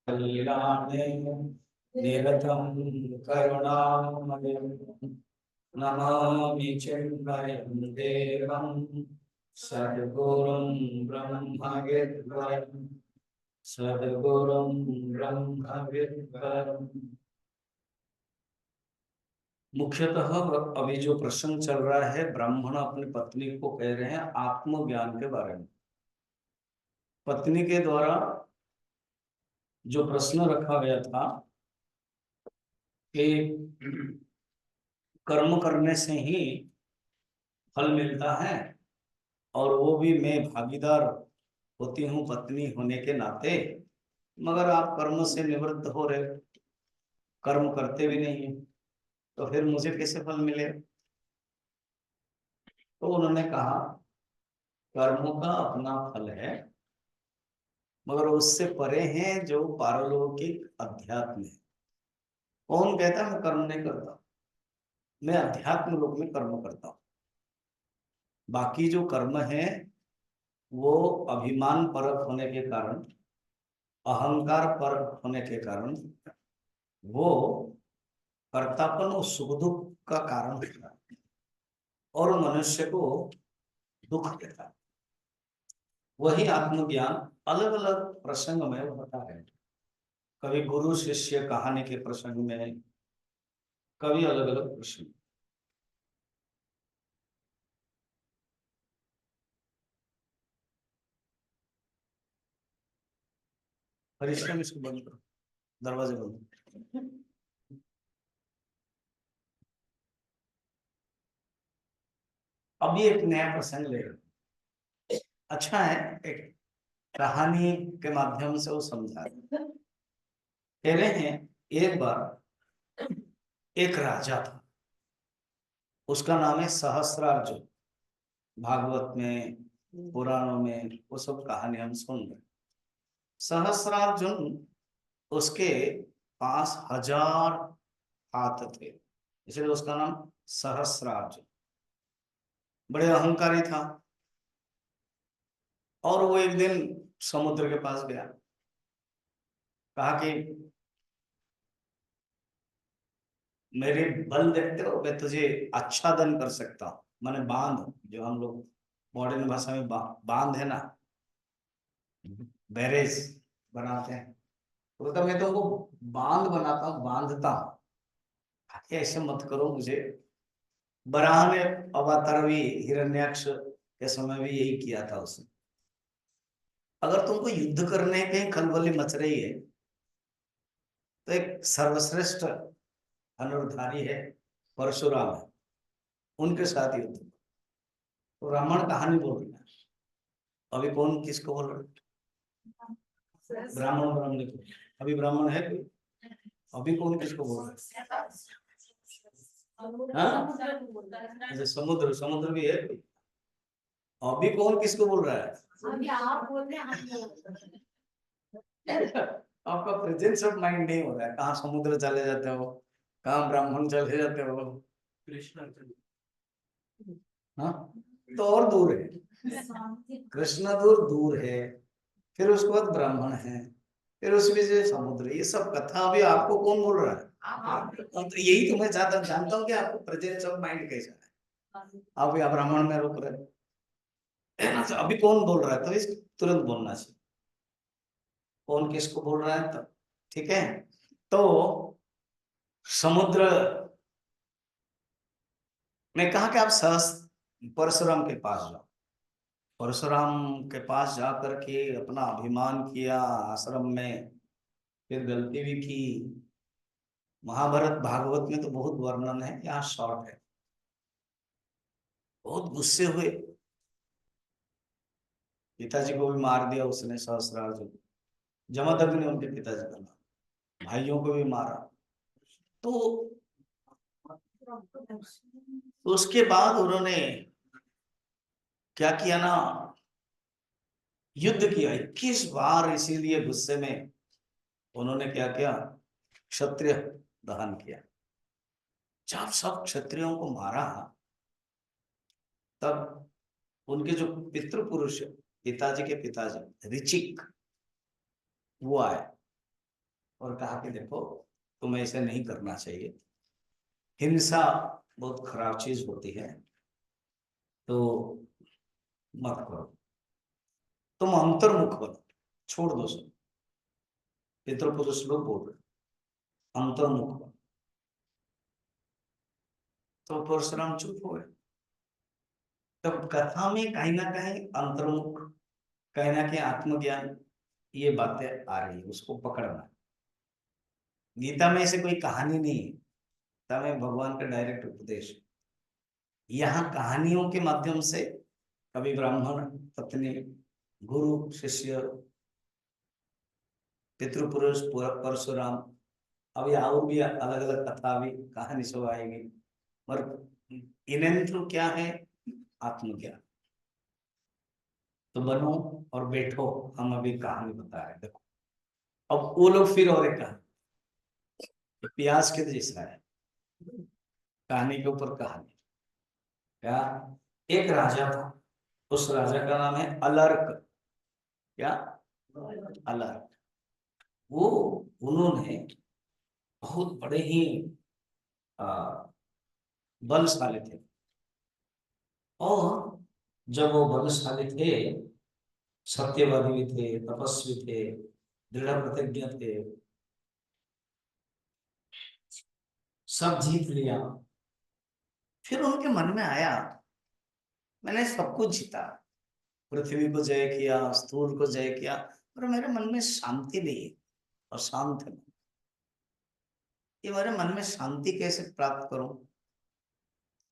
कल्याणे निरतं करुणामयं नमामि चिन्मयं देवं सद्गुरुं ब्रह्मविद्वरं सद्गुरुं ब्रह्मविद्वरम्। मुख्यतः अभी जो प्रसंग चल रहा है, ब्राह्मण अपनी पत्नी को कह रहे हैं आत्मज्ञान के बारे में। पत्नी के द्वारा जो प्रश्न रखा गया था कि कर्म करने से ही फल मिलता है और वो भी मैं भागीदार होती हूँ पत्नी होने के नाते, मगर आप कर्म से निवृत्त हो रहे, कर्म करते भी नहीं है, तो फिर मुझे कैसे फल मिले? तो उन्होंने कहा कर्मों का अपना फल है, मगर उससे परे हैं जो पारलौकिक अध्यात्म है। कौन कहता है मैं कर्म नहीं करता? मैं अध्यात्म लोक में कर्म करता हूँ। बाकी जो कर्म है वो अभिमान परक होने के कारण, अहंकार परक होने के कारण वो कर्तापन और सुख दुख का कारण होता है और मनुष्य को दुख देता है। वही आत्मज्ञान अलग अलग प्रसंग में होता है। कभी गुरु शिष्य कहानी के प्रसंग में, कभी अलग अलग प्रसंग। परिश्रम इसको बंद करो, दरवाजे बंद। अभी एक नया प्रसंग ले रहे, अच्छा है, एक कहानी के माध्यम से वो समझा रहे। कह रहे हैं एक बार एक राजा था, उसका नाम है सहस्रार्जुन। भागवत में, पुराणों में वो सब कहानी हम सुन रहे। सहस्रार्जुन, उसके पास 1000 हाथ थे, इसलिए उसका नाम सहस्रार्जुन। बड़े अहंकारी था और वो एक दिन समुद्र के पास गया, कहा कि मेरे बल देखते हो, मैं तुझे आच्छादन कर सकता हूँ। माने बांध, जो हम लोग मॉडर्न भाषा में बांध है ना, बैरेज बनाते हैं, तो मैं तुमको बांध बनाता हूँ, बांधता हूँ। ऐसे मत करो मुझे। बराह ने अवतारवी हिरण्याक्ष के समय भी यही किया था उसने। अगर तुमको युद्ध करने के खलबली मच रही है तो एक सर्वश्रेष्ठ धनुर्धारी है परशुराम है, उनके साथ युद्ध। तो रामायण कहानी बोल रही है। अभी कौन किसको बोल रहा है? ब्राह्मण ब्राह्मण को। अभी ब्राह्मण है कोई? अभी कौन किसको बोल रहा है? हाँ? समुद्र, समुद्र भी है कोई? अभी कौन किसको बोल रहा है? अभी आप बोल रहे हैं, हम बोल रहे हैं। आपका प्रेजेंस ऑफ माइंड नहीं हो रहा है। कहाँ समुद्र चले जाते हो, कहाँ ब्राह्मण चले जाते हो, कृष्ण। हाँ, तो और दूर है कृष्ण, दूर दूर है, फिर उसके बाद ब्राह्मण है, फिर उस बीच समुद्र। ये सब कथा अभी आपको कौन बोल रहा है? तो यही तो मैं जानता हूँ कि आपको प्रेजेंस ऑफ माइंड कैसा है। आप या ब्राह्मण में रोक रहे है ना? तो अभी कौन बोल रहा है, तो इस तुरंत बोलना चाहिए कौन किसको बोल रहा है। तब ठीक है। तो समुद्र ने कहा कि आप सहस परशुराम के पास जाओ। परशुराम के पास जाकर के अपना अभिमान किया आश्रम में, फिर गलती भी की। महाभारत भागवत में तो बहुत वर्णन है, यहाँ शॉर्ट है। बहुत गुस्से हुए, पिताजी को भी मार दिया उसने, सहस्रार्जुन। जमदग्नि उनके पिताजी का नाम, भाइयों को भी मारा। तो उसके बाद उन्होंने क्या किया ना, युद्ध किया 21 बार। इसीलिए गुस्से में उन्होंने क्या किया, क्षत्रिय दहन किया। जब सब क्षत्रियों को मारा, तब उनके जो पितृपुरुष, पिताजी के पिताजी ऋचिक, वो आए और कहा कि देखो तुम्हें ऐसे नहीं करना चाहिए, हिंसा बहुत खराब चीज होती है, तो मत करो, तुम अंतर्मुख बनो, छोड़ दो सब। पितृपुरुष लोग बोल रहे अंतर्मुख बनो। तो परशुराम चुप हो गए। तो कथा में कहीं ना कहीं अंतर्मुख, कहीं ना कहीं आत्मज्ञान, ये बातें आ रही है, उसको पकड़ना। गीता में ऐसे कोई कहानी नहीं है, गीता में भगवान का डायरेक्ट उपदेश। यहाँ कहानियों के माध्यम से कभी ब्राह्मण, पत्नी, गुरु, शिष्य, पितृपुरुष, परशुराम, अभी और भी अलग अलग कथा भी कहानी सब आएगी। और इन थ्रू क्या है, आत्मज्ञान। तो बनो और बैठो, हम अभी कहानी बता रहे हैं, देखो। अब वो लोग फिर और एक कहानी, प्याज के जैसा है, कहानी के ऊपर कहानी। क्या, एक राजा था, उस राजा का नाम है अलर्क। क्या, अलर्क। वो, उन्होंने बहुत बड़े ही बलशाली थे। और जब वो बलशाली थे, सत्यवादी भी थे, तपस्वी थे, दृढ़ प्रतिज्ञ थे, सब जीत लिया। फिर उनके मन में आया, मैंने सब कुछ जीता, पृथ्वी को जय किया, स्थूल को जय किया, पर मेरे मन में शांति नहीं है, और शांत है। ये मेरे मन में शांति कैसे प्राप्त करूं?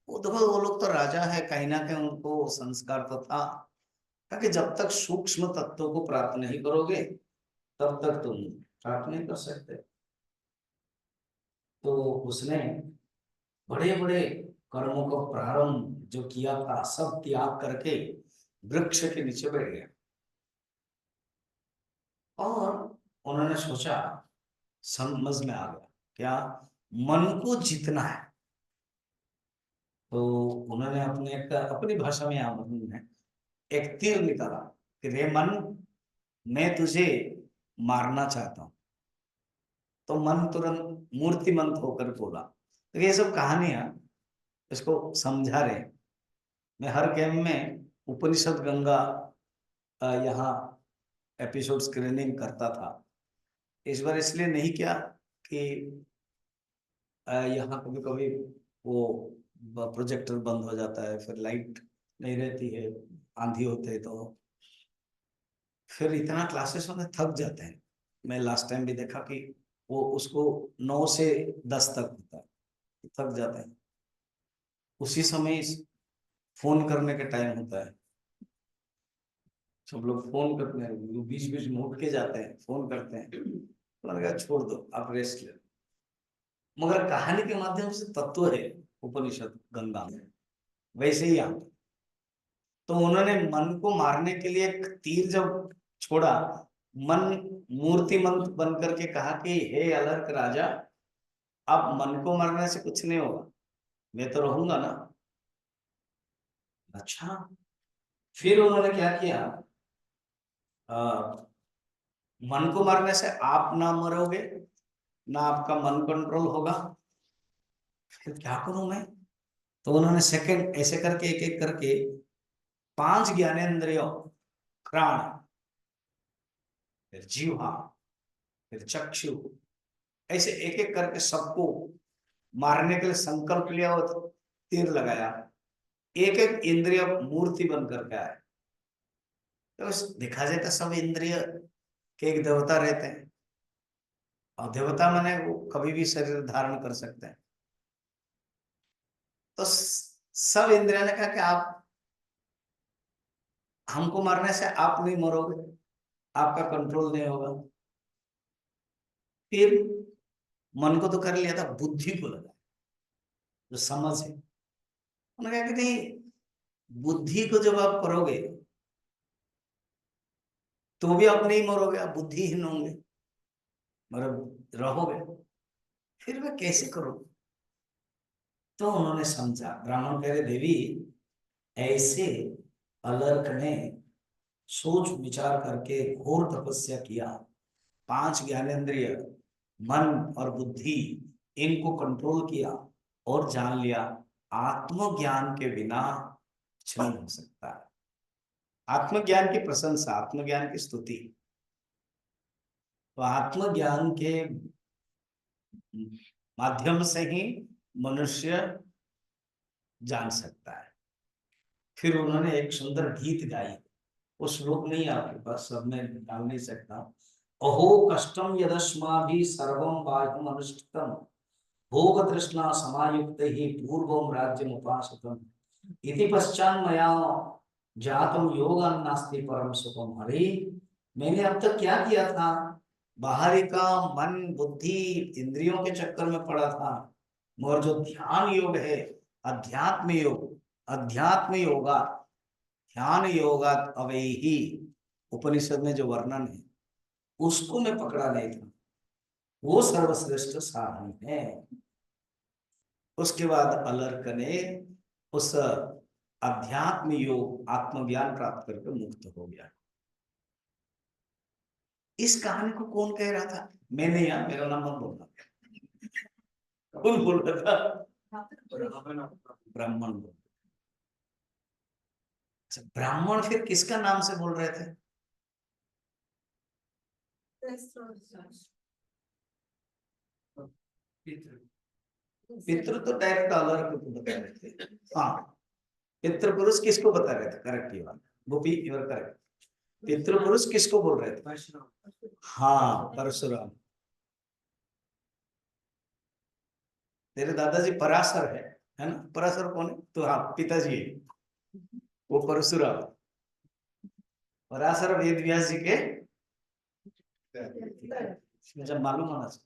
वो देखो, वो लोग तो राजा है, कहीं ना कहीं उनको संस्कार तो था, ताकि जब तक सूक्ष्म तत्वों को प्राप्त नहीं करोगे तब तक तुम प्राप्त नहीं कर सकते। तो उसने बड़े बड़े कर्मों का प्रारंभ जो किया था, सब त्याग करके वृक्ष के नीचे बैठ गया। और उन्होंने सोचा, समझ में आ गया, क्या, मन को जीतना है। तो उन्होंने अपनी भाषा में उन्होंने एक तीर निकाला कि रे मन, मैं तुझे मारना चाहता हूं। तो मन तुरंत मूर्तिमंत होकर बोला। तो ये सब कहानियां इसको समझा रहे हैं। मैं हर गेम में उपनिषद गंगा यहाँ एपिसोड स्क्रीनिंग करता था। इस बार इसलिए नहीं किया कि यहाँ कभी कभी वो प्रोजेक्टर बंद हो जाता है, फिर लाइट नहीं रहती है, आंधी होते है, तो फिर इतना क्लासेस में थक जाते हैं। मैं लास्ट टाइम भी देखा कि वो उसको 9 से 10 तक होता है, थक जाते हैं। उसी समय फोन करने का टाइम होता है, सब लोग फोन करते हैं, बीच बीच में उठ के जाते हैं, फोन करते हैं। तो मैंने कहा छोड़ दो, आप रेस्ट ले। मगर कहानी के माध्यम से तत्व है उपनिषद गंगा में, वैसे ही यहाँ। तो उन्होंने मन को मारने के लिए एक तीर जब छोड़ा, मन मूर्तिमंत बन करके कहा कि हे अलर्क राजा, अब मन को मारने से कुछ नहीं होगा, मैं तो रहूंगा ना। अच्छा, फिर उन्होंने क्या किया, मन को मारने से आप ना मरोगे, ना आपका मन कंट्रोल होगा, फिर क्या करूं मैं? तो उन्होंने सेकंड ऐसे करके एक एक करके 5 ज्ञानेंद्रियों, घ्राण, फिर जीवा, फिर चक्षु, ऐसे एक एक करके सबको मारने के लिए संकल्प लिया और तीर लगाया। एक एक इंद्रिय मूर्ति बन करके आए। तो देखा जाए तो सब इंद्रिय के एक देवता रहते हैं, और देवता माने वो कभी भी शरीर धारण कर सकते हैं। तो सब इंद्रिया ने कहा कि आप हमको मारने से आप नहीं मरोगे, आपका कंट्रोल नहीं होगा। फिर मन को तो कर लिया था, बुद्धि को लगा, जो समझ है। उन्होंने कहा कि नहीं, बुद्धि को जब आप करोगे तो भी आप नहीं मरोगे, आप बुद्धिहीन होंगे, मतलब रहोगे। फिर मैं कैसे करूं? तो उन्होंने समझा, ब्राह्मण कह रहे देवी, ऐसे अलर्क ने सोच विचार करके घोर तपस्या किया, 5 ज्ञानेंद्रिय मन और बुद्धि इनको कंट्रोल किया और जान लिया आत्मज्ञान के बिना कुछ नहीं हो सकता। आत्मज्ञान की प्रशंसा, आत्मज्ञान की स्तुति, तो आत्मज्ञान के माध्यम से ही मनुष्य जान सकता है। फिर उन्होंने एक सुंदर गीत गाई, वो श्लोक नहीं आपके पास, सब में डाल नहीं सकता। अहो कष्टम यदस्माभिः सर्वं बाह्यम् अनुष्ठितम् भोग तृष्णा समायुक्त ही पूर्वम राज्यम उपासतम इति पश्चान् मया जातम योगं नास्ति परम सुखम। अरे मैंने अब तक क्या किया था, बाहरी का मन बुद्धि इंद्रियों के चक्कर में पड़ा था, मगर जो ध्यान योग है, अध्यात्म योग, अध्यात्म योगा ध्यान योगा अवैही उपनिषद में जो वर्णन है उसको मैं पकड़ा नहीं था, वो सर्वश्रेष्ठ साधन है। उसके बाद अलर्क ने उस अध्यात्म योग आत्मज्ञान प्राप्त करके मुक्त हो गया। इस कहानी को कौन कह रहा था? मैंने, या मेरा नाम मत बोलना। कौन बोल रहा था? ब्राह्मण बोल। अच्छा, ब्राह्मण फिर किसका नाम से बोल रहे थे? पितृ तो डायरेक्ट अलर्क को बता रहे थे। हाँ, पितृ पुरुष किसको बता रहे थे? करेक्ट, ये बात गोपी, यू आर करेक्ट। पितृ पुरुष किसको बोल रहे थे? हाँ, परशुराम। तेरे दादाजी पराशर है ना? पराशर कौन है? तो हाँ, पिताजी है वो परशुराम। पराशर वेद व्यास जी के जब मालूम होना चाहिए।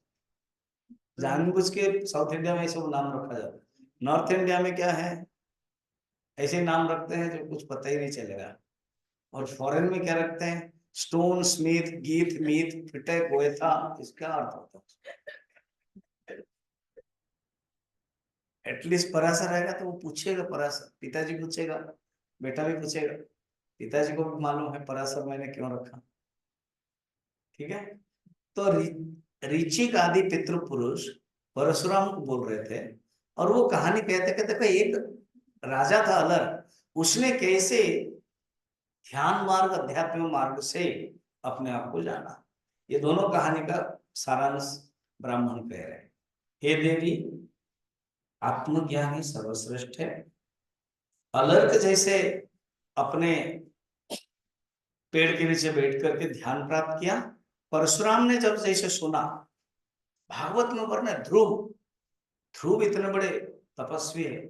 जानबूझ के साउथ इंडिया में ऐसे नाम रखा जाता है, नॉर्थ इंडिया में क्या है, ऐसे नाम रखते हैं जो कुछ पता ही नहीं चलेगा। और फॉरेन में क्या रखते हैं? स्टोन स्मिथ गीत मीत फिटे गोएथा, इसका अर्थ होता है। एटलीस्ट पराशर रहेगा तो वो पूछेगा, पराशर पिताजी पूछेगा, बेटा भी पूछेगा, पिताजी को भी मालूम है पराशर मैंने क्यों रखा। ठीक है, तो ऋचिक आदि पितृ पुरुष परशुराम को बोल रहे थे। और वो कहानी कहते कहते देखो, एक राजा था अलर, उसने कैसे ध्यान मार्ग अध्यात्म मार्ग से अपने आप को जाना। ये दोनों कहानी का सारांश ब्राह्मण कह रहे हैं। हे देवी, आत्मज्ञान ही सर्वश्रेष्ठ है। अलर्क जैसे अपने पेड़ के नीचे बैठ करके ध्यान प्राप्त किया, परशुराम ने जब जैसे सुना, भागवत में वर्णन है, ध्रुव, ध्रुव इतने बड़े तपस्वी है।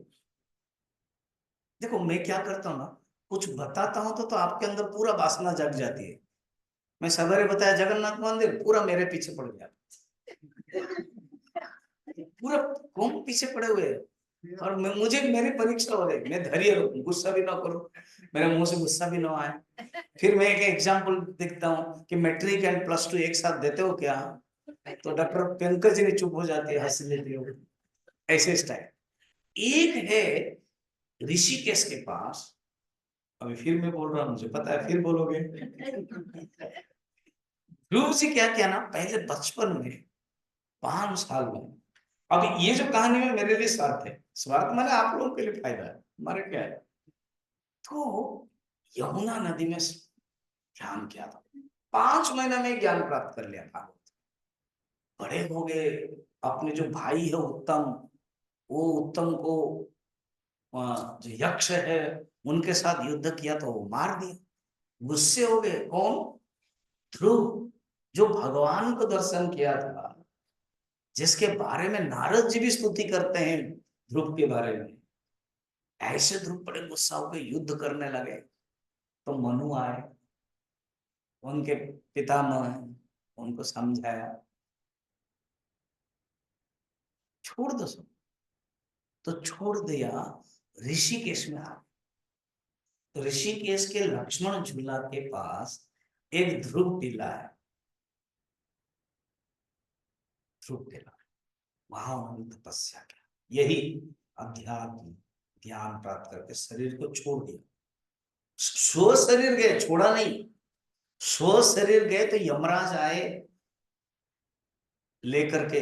देखो मैं क्या करता हूँ ना, कुछ बताता हूं तो आपके अंदर पूरा वासना जग जाती है। मैं सवेरे बताया जगन्नाथ मंदिर, पूरा मेरे पीछे पड़ गया, पूरा कौन पीछे पड़े हुए हैं। और मुझे मेरी परीक्षा हो रही, मैं धैर्य रखूं, गुस्सा भी ना करूं, मेरे मुंह से गुस्सा भी ना आए। फिर मैं एक एग्जाम्पल देखता हूँ कि मैट्रिक एंड +2 एक साथ देते हो क्या? तो डॉक्टर पंकज जी चुप हो जाती है, हंस लेती हो, ऐसे स्टाइल। एक है ऋषिकेश के पास, अभी फिर मैं बोल रहा हूँ, मुझे पता है फिर बोलोगे। ध्रुव जी क्या क्या ना, पहले बचपन में 5 साल में, अब ये जो कहानी में मेरे लिए स्वार्थ है, स्वार्थ माने आप लोगों के लिए फायदा है, हमारे क्या है। तो यमुना नदी में ध्यान किया था, 5 महीने में ज्ञान प्राप्त कर लिया था। बड़े हो गए, अपने जो भाई है उत्तम, वो उत्तम को जो यक्ष है उनके साथ युद्ध किया तो वो मार दिया। गुस्से हो गए, कौन? ध्रुव, जो भगवान को दर्शन किया था, जिसके बारे में नारद जी भी स्तुति करते हैं ध्रुव के बारे में। ऐसे ध्रुव बड़े गुस्सा होकर युद्ध करने लगे। तो मनु आए, उनके पितामह हैं, उनको समझाया, छोड़ दो सब, तो छोड़ दिया। ऋषिकेश में आ, तो ऋषिकेश के लक्ष्मण झूला के पास एक ध्रुव टीला है, ध्रुव टीला, वहां उन्होंने तपस्या किया, यही अध्यात्म ज्ञान प्राप्त करके शरीर को छोड़ दिया। स्व शरीर गए, छोड़ा नहीं, स्व शरीर गए तो यमराज आए, लेकर के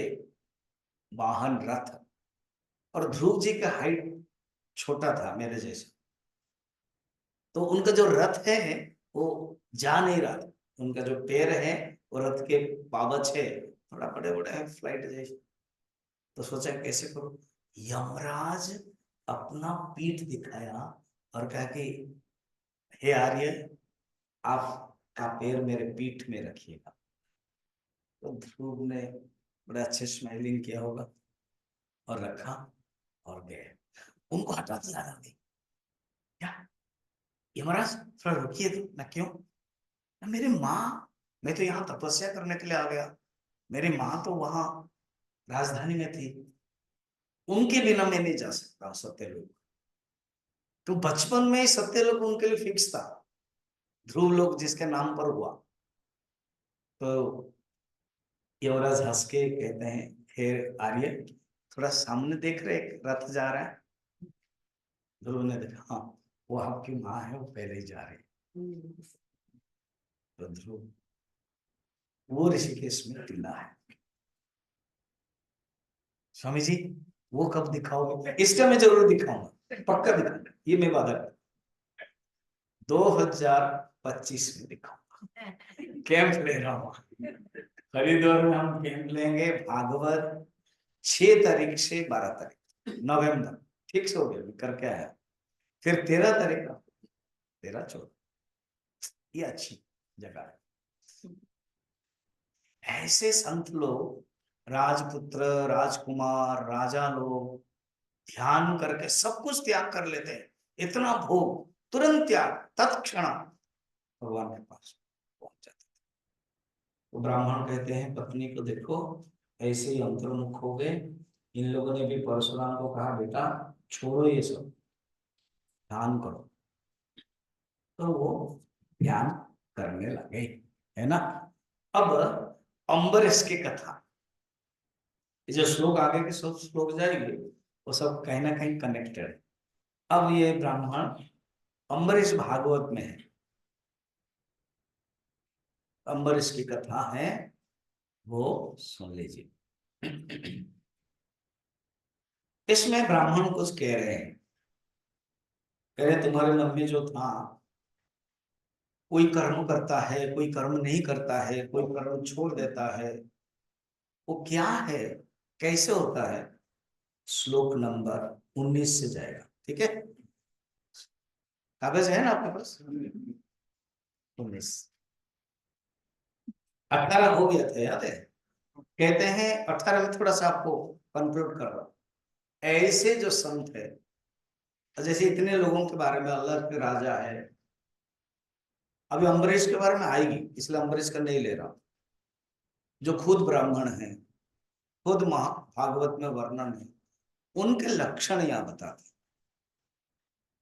वाहन रथ, और ध्रुव जी का हाइट छोटा था मेरे जैसा, तो उनका जो रथ है वो जा नहीं रहा था। उनका जो पैर है वो रथ के पावच है, थोड़ा बड़े बड़े है फ्लाइट जैसे। तो सोचा कैसे करो, यमराज अपना पीठ दिखाया और कहा कि हे आर्य, आपका पैर मेरे पीठ में रखिएगा। तो ध्रुव ने बड़ा अच्छे स्माइलिंग किया होगा और रखा और गए। उनको हटा दिया था, क्या यमराज थोड़ा रुकिए तो ना, क्यों ना, मेरी माँ, मैं तो यहाँ तपस्या करने के लिए आ गया, मेरी माँ तो वहां राजधानी में थी, उनके बिना मैं नहीं जा सकता सत्यलोक। तो बचपन में ही सत्यलोक उनके लिए फिक्स था, ध्रुव लोक जिसके नाम पर हुआ। तो युवराज हंस के कहते हैं, हे आर्य, थोड़ा सामने देख रहे एक रथ जा रहा है। ध्रुव ने देखा, हाँ वो आपकी माँ है, वो पहले ही जा रहे हैं। तो ध्रुव, वो ऋषिकेश में टीला है। स्वामी जी वो कब दिखाओगे? इसका मैं जरूर दिखाऊंगा, पक्का दिखाऊंगा, ये मैं वादा करता हूं। 2025 में दिखाऊंगा, कैंप ले रहा हूँ हरिद्वार में। हम कैंप लेंगे भागवत, 6 तारीख से 12 तारीख नवंबर, ठीक से हो गया, मैं करके आया। फिर 13 तारीख का, 13, 14, ये अच्छी जगह है। ऐसे संत लोग, राजपुत्र, राजकुमार, राजा लोग ध्यान करके सब कुछ त्याग कर लेते हैं, इतना भोग तुरंत त्याग, तत्क्षण भगवान के पास पहुंच जाते हैं। तो ब्राह्मण कहते हैं पत्नी को, देखो ऐसे ही अंतर्मुख हो गए। इन लोगों ने भी परशुराम को कहा, बेटा छोड़ो ये सब, ध्यान करो। तो वो ध्यान करने लगे, है ना। अब अम्बरीश की कथा, ये जो श्लोक आगे के सब श्लोक जाएंगे वो सब कहीं ना कहीं कनेक्टेड है। अब ये ब्राह्मण अम्बरीश भागवत में है, अम्बरीश की कथा है, वो सुन लीजिए। इसमें ब्राह्मण कुछ कह रहे हैं, कह रहे तुम्हारे मन में जो था, कोई कर्म करता है, कोई कर्म नहीं करता है, कोई कर्म छोड़ देता है, वो क्या है, कैसे होता है। श्लोक नंबर 19 से जाएगा, ठीक है, कागज है ना आपके पास? 19, 18 हो गया था, याद है? कहते हैं 18 में थोड़ा सा आपको कंक्लूड कर रहा हूं। ऐसे जो संत है, जैसे इतने लोगों के बारे में, अल्लाह के राजा है, अभी अम्बरीश के बारे में आएगी, इसलिए अम्बरीश का नहीं ले रहा, जो खुद ब्राह्मण है, खुद महा भागवत में वर्णन है, उनके लक्षण यहाँ बताते,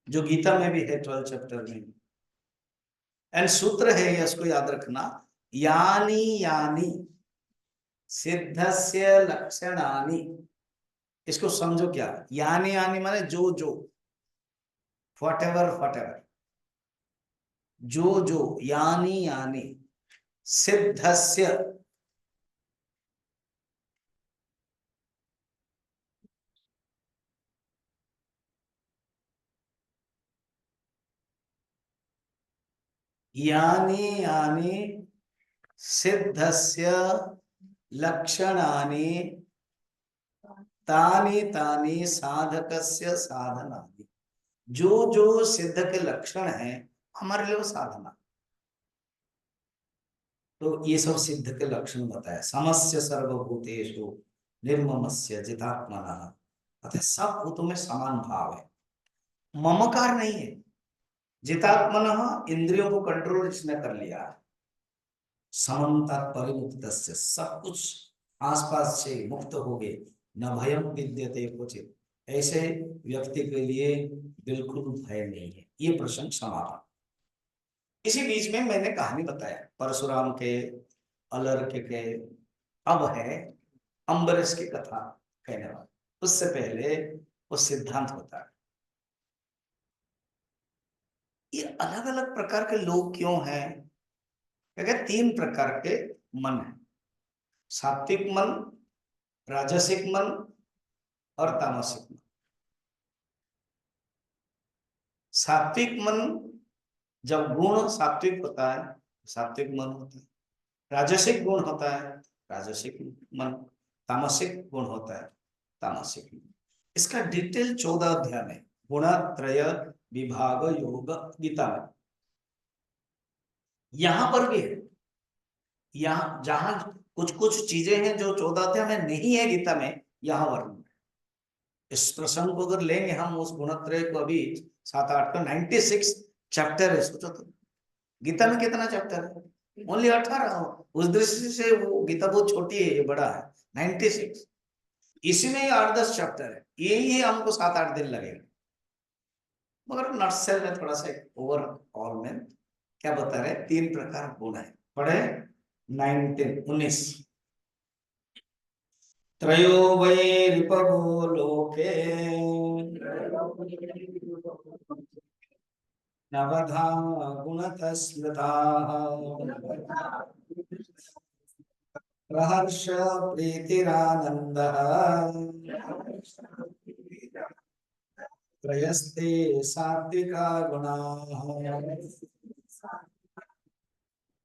जो गीता में भी है 12 चैप्टर में। एंड सूत्र है ये, इसको याद रखना, यानी यानी सिद्धस्य लक्षणानि। इसको समझो, क्या यानी यानी माने जो, व्हाट एवर, जो यानी यानी सिद्धस्य, यानी यानी सिद्धस्य लक्षणानि तानि तानि साधकस्य साधनानि। जो जो सिद्ध के लक्षण हैं हमारे लिए वो साधना। तो ये सब सिद्ध के लक्षण बताया, समस्य सर्वभूतेषु निर्ममस्य जितात्मनः, अतः सब भूतों में समान भाव है, ममकार नहीं है। जितात्मनः, इंद्रियों को कंट्रोल इसने कर लिया है। समन्तात परिमुक्तस्य, सब कुछ आसपास से मुक्त हो गए। न भयम विद्यते क्वचित, ऐसे व्यक्ति के लिए बिल्कुल भय नहीं है। ये प्रसंग समापन। इसी बीच में मैंने कहानी बताया परशुराम के, अलर्क के, अब है अम्बरीश की कथा कहने वाला। उससे पहले वो सिद्धांत होता है, ये अलग अलग प्रकार के लोग क्यों हैं? क्योंकि 3 प्रकार के मन है। सात्विक मन, राजसिक मन और तामसिक मन। सात्विक मन, जब गुण सात्विक होता है सात्विक मन होता है, राजसिक गुण होता है राजसिक मन, तामसिक गुण होता है तामसिक मन। इसका डिटेल 14 अध्याय में गुणत्रय विभाग योग गीता में, यहां पर भी है। यहाँ जहां कुछ कुछ चीजें हैं जो 14 अध्याय में नहीं है गीता में, यहाँ वर्णन है। इस प्रसंग को अगर लेंगे हम उस गुणत्रय को, अभी 7-8 का 96 चैप्टर है, सोचो तो गीता में कितना चैप्टर है, ओनली 18। उस दृष्टि से वो गीता बहुत छोटी है, ये बड़ा है 96। इसी में 8-10 चैप्टर है, यही हमको 7-8 दिन लगेगा। मगर नटसेल में थोड़ा सा ओवरऑल में क्या बता रहे, 3 प्रकार गुण है। पढ़े 19 त्रयो वै रिपवो लोके नवधा गुणतः स्मृताः प्रहर्ष प्रीतिरानन्दः त्रयस्ते सात्विका गुणाः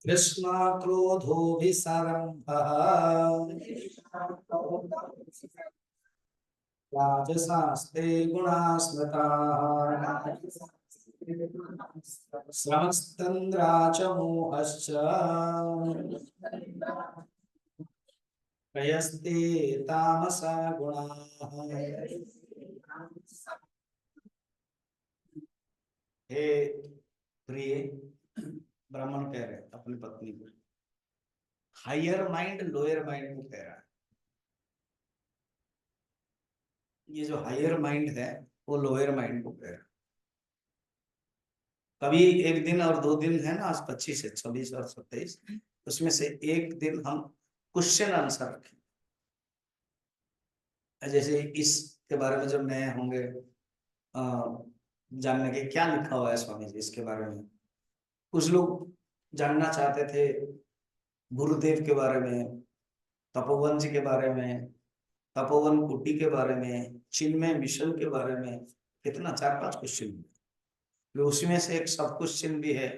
कृष्ण क्रोधोऽभिसरम्भः राजसास्ते गुणाः स्मृताः श्रमस्तन्द्रा च मोहश्च त्रयस्ते तामसा गुणाः। हे प्रिय, ब्राह्मण कह रहे अपनी पत्नी को, हायर माइंड लोअर माइंड को कह रहा है। ये जो हायर माइंड है वो लोअर माइंड को कह रहा है। कभी एक दिन और 2 दिन है ना, आज 25 है, 26 और 27, उसमें से एक दिन हम क्वेश्चन आंसर रखें। जैसे इसके बारे में जब नए होंगे जानने के क्या लिखा हुआ है स्वामी जी इसके बारे में, कुछ लोग जानना चाहते थे गुरुदेव के बारे में, तपोवन जी के बारे में, तपोवन कुटी के बारे में, चिन्मय मिशन के बारे में, कितना 4-5 क्वेश्चन। फिर उसमें से एक सब क्वेश्चन भी है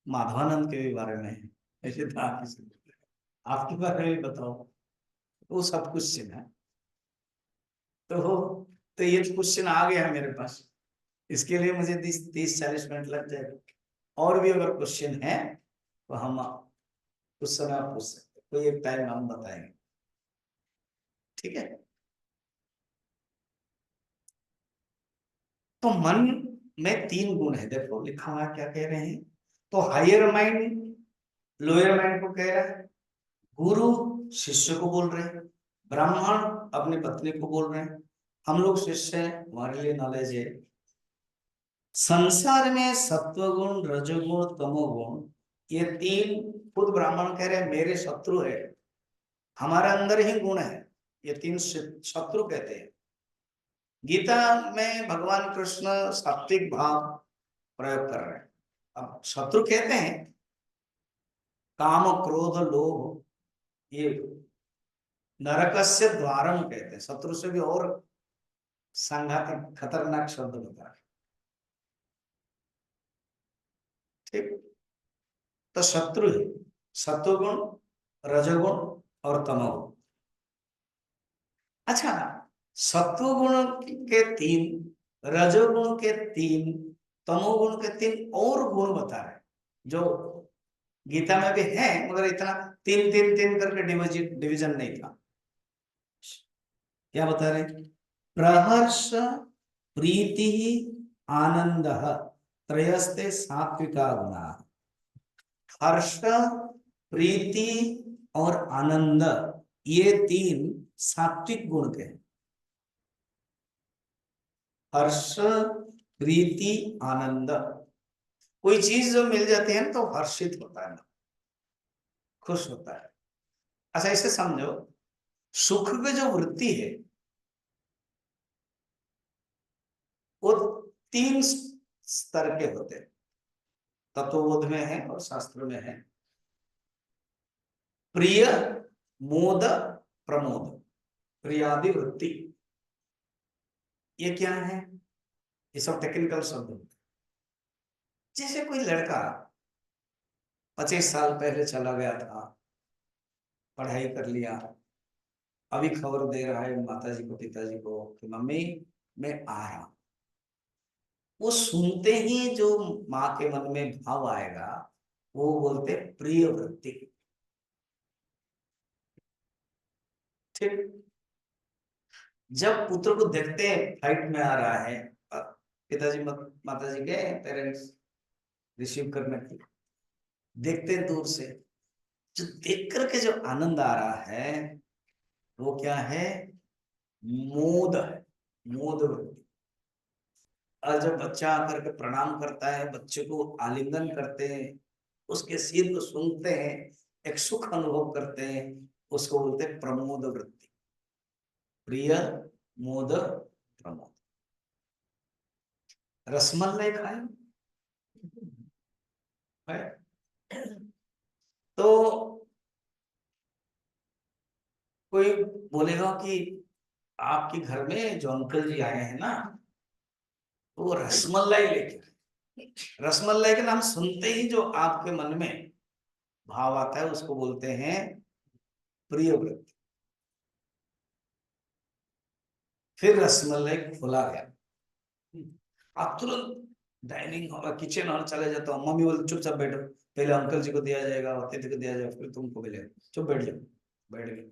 माधवानंद के भी बारे में, ऐसे था आपके बारे में बताओ, वो सब क्वेश्चन है। तो ये क्वेश्चन आ गया है मेरे पास, इसके लिए मुझे 30-40 मिनट लग जाएगा। और भी अगर क्वेश्चन है तो हम उस समय आप पूछ सकते, कोई एक टाइम हम बताएंगे, ठीक है। तो मन में 3 गुण है, देखो लिखा हुआ क्या कह रहे हैं। तो हायर माइंड लोअर माइंड को कह रहा है, गुरु शिष्य को बोल रहे हैं, ब्राह्मण अपनी पत्नी को बोल रहे हैं, हम लोग शिष्य हैं, हमारे लिए नॉलेज है। संसार में सत्वगुण, रजोगुण, तमोगुण, ये 3 खुद ब्राह्मण कह रहे हैं मेरे शत्रु है, हमारे अंदर ही गुण है, ये 3 शत्रु कहते हैं। गीता में भगवान कृष्ण सात्विक भाव प्रयोग कर रहे हैं। अब शत्रु कहते हैं काम, क्रोध, लोभ, ये नरकस्य द्वारम कहते हैं। शत्रु से भी और सांघातिक खतरनाक शब्द बता रहे, ठीक। तो शत्रु है सत्वगुण, रजोगुण और तमोगुण। अच्छा, सत्वगुण के 3, रजोगुण के 3, तमोगुण के 3 और गुण बता रहे जो गीता में भी है, मगर इतना 3-3-3 करके डिवीजन नहीं था। क्या बता रहे, प्रहर्ष प्रीति आनंद त्रयस्ते सात्विका गुणा। हर्ष, प्रीति और आनंद, ये 3 सात्विक गुण के हैं। हर्ष, प्रीति, आनंद, कोई चीज जो मिल जाती है ना तो हर्षित होता है ना, खुश होता है। अच्छा इसे समझो, सुख की जो वृत्ति है वो 3 स्तर के होते हैं, तत्वबोध में है और शास्त्र में है। प्रिय, मोद, प्रमोद, प्रियादि वृत्ति, ये क्या है? ये सब टेक्निकल शब्द होते हैं। जैसे कोई लड़का 25 साल पहले चला गया था, पढ़ाई कर लिया, अभी खबर दे रहा है माता जी को, पिताजी को कि मम्मी मैं आया। वो सुनते ही जो माँ के मन में भाव आएगा वो बोलते प्रिय वृत्ति। ठीक। जब पुत्र को देखते हैं फ्लाइट में आ रहा है, पिताजी माता जी गए पेरेंट्स रिसीव करने के लिए, देखते हैं दूर से, जो देख करके जो आनंद आ रहा है वो क्या है? मोद है, मोद वृत्ति। और जब बच्चा आकर के प्रणाम करता है, बच्चे को आलिंगन करते हैं, उसके सिर को सूंघते हैं, एक सुख अनुभव करते हैं, उसको बोलते हैं प्रमोद वृत्ति। प्रिय, मोद, प्रमोद। रसमलाई खाए है? तो कोई बोलेगा कि आपके घर में जो अंकल जी आए हैं ना, वो रसमलाई लेके आए। रसमलाई के नाम सुनते ही जो आपके मन में भाव आता है उसको बोलते हैं प्रिय वृत्ति। फिर रसमलाई खोला गया, आप तुरंत डाइनिंग हॉल, किचन हॉल चले जाता हूँ, मम्मी बोलती चुपचाप बैठो, पहले अंकल जी को दिया जाएगा, अतिथि को दिया जाएगा, फिर तुमको मिलेगा, चुप बैठ जाओ। बैठ गए,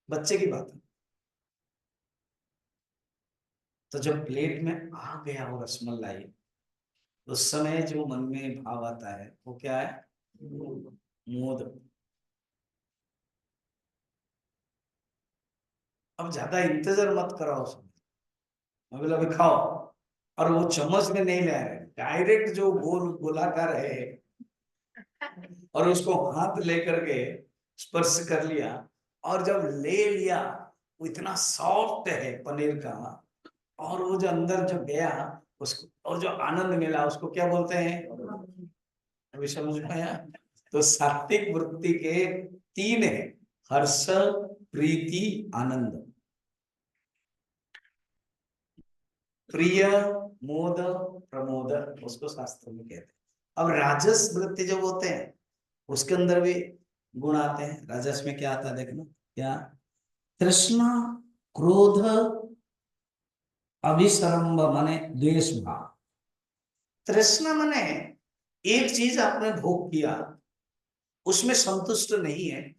बच्चे की बात है। तो जब प्लेट में आ गया वो रसमलाई, उस समय जो मन में भाव आता है वो क्या है? मोद। अब ज्यादा इंतजार मत कराओ उसमें, अभी अभी खाओ। और वो चम्मच में नहीं ले रहे, डायरेक्ट जो गोल गोलाकार है, और उसको हाथ लेकर के स्पर्श कर लिया, और जब ले लिया, वो इतना सॉफ्ट है पनीर का, और वो जो अंदर जो गया उसको, और जो आनंद मिला उसको क्या बोलते हैं? अभी समझ में आया? तो सात्विक वृत्ति के 3 है, हर्ष, प्रीति, आनंद। प्रिय, मोद, प्रमोद, उसको शास्त्र में कहते हैं। अब राजस वृत्ति जब होते हैं उसके अंदर भी गुण आते हैं। राजस में क्या आता है देखना, क्या? तृष्णा, क्रोध, अभिसरंभ माने द्वेष भाव। तृष्णा माने एक चीज आपने भोग किया, उसमें संतुष्ट नहीं है,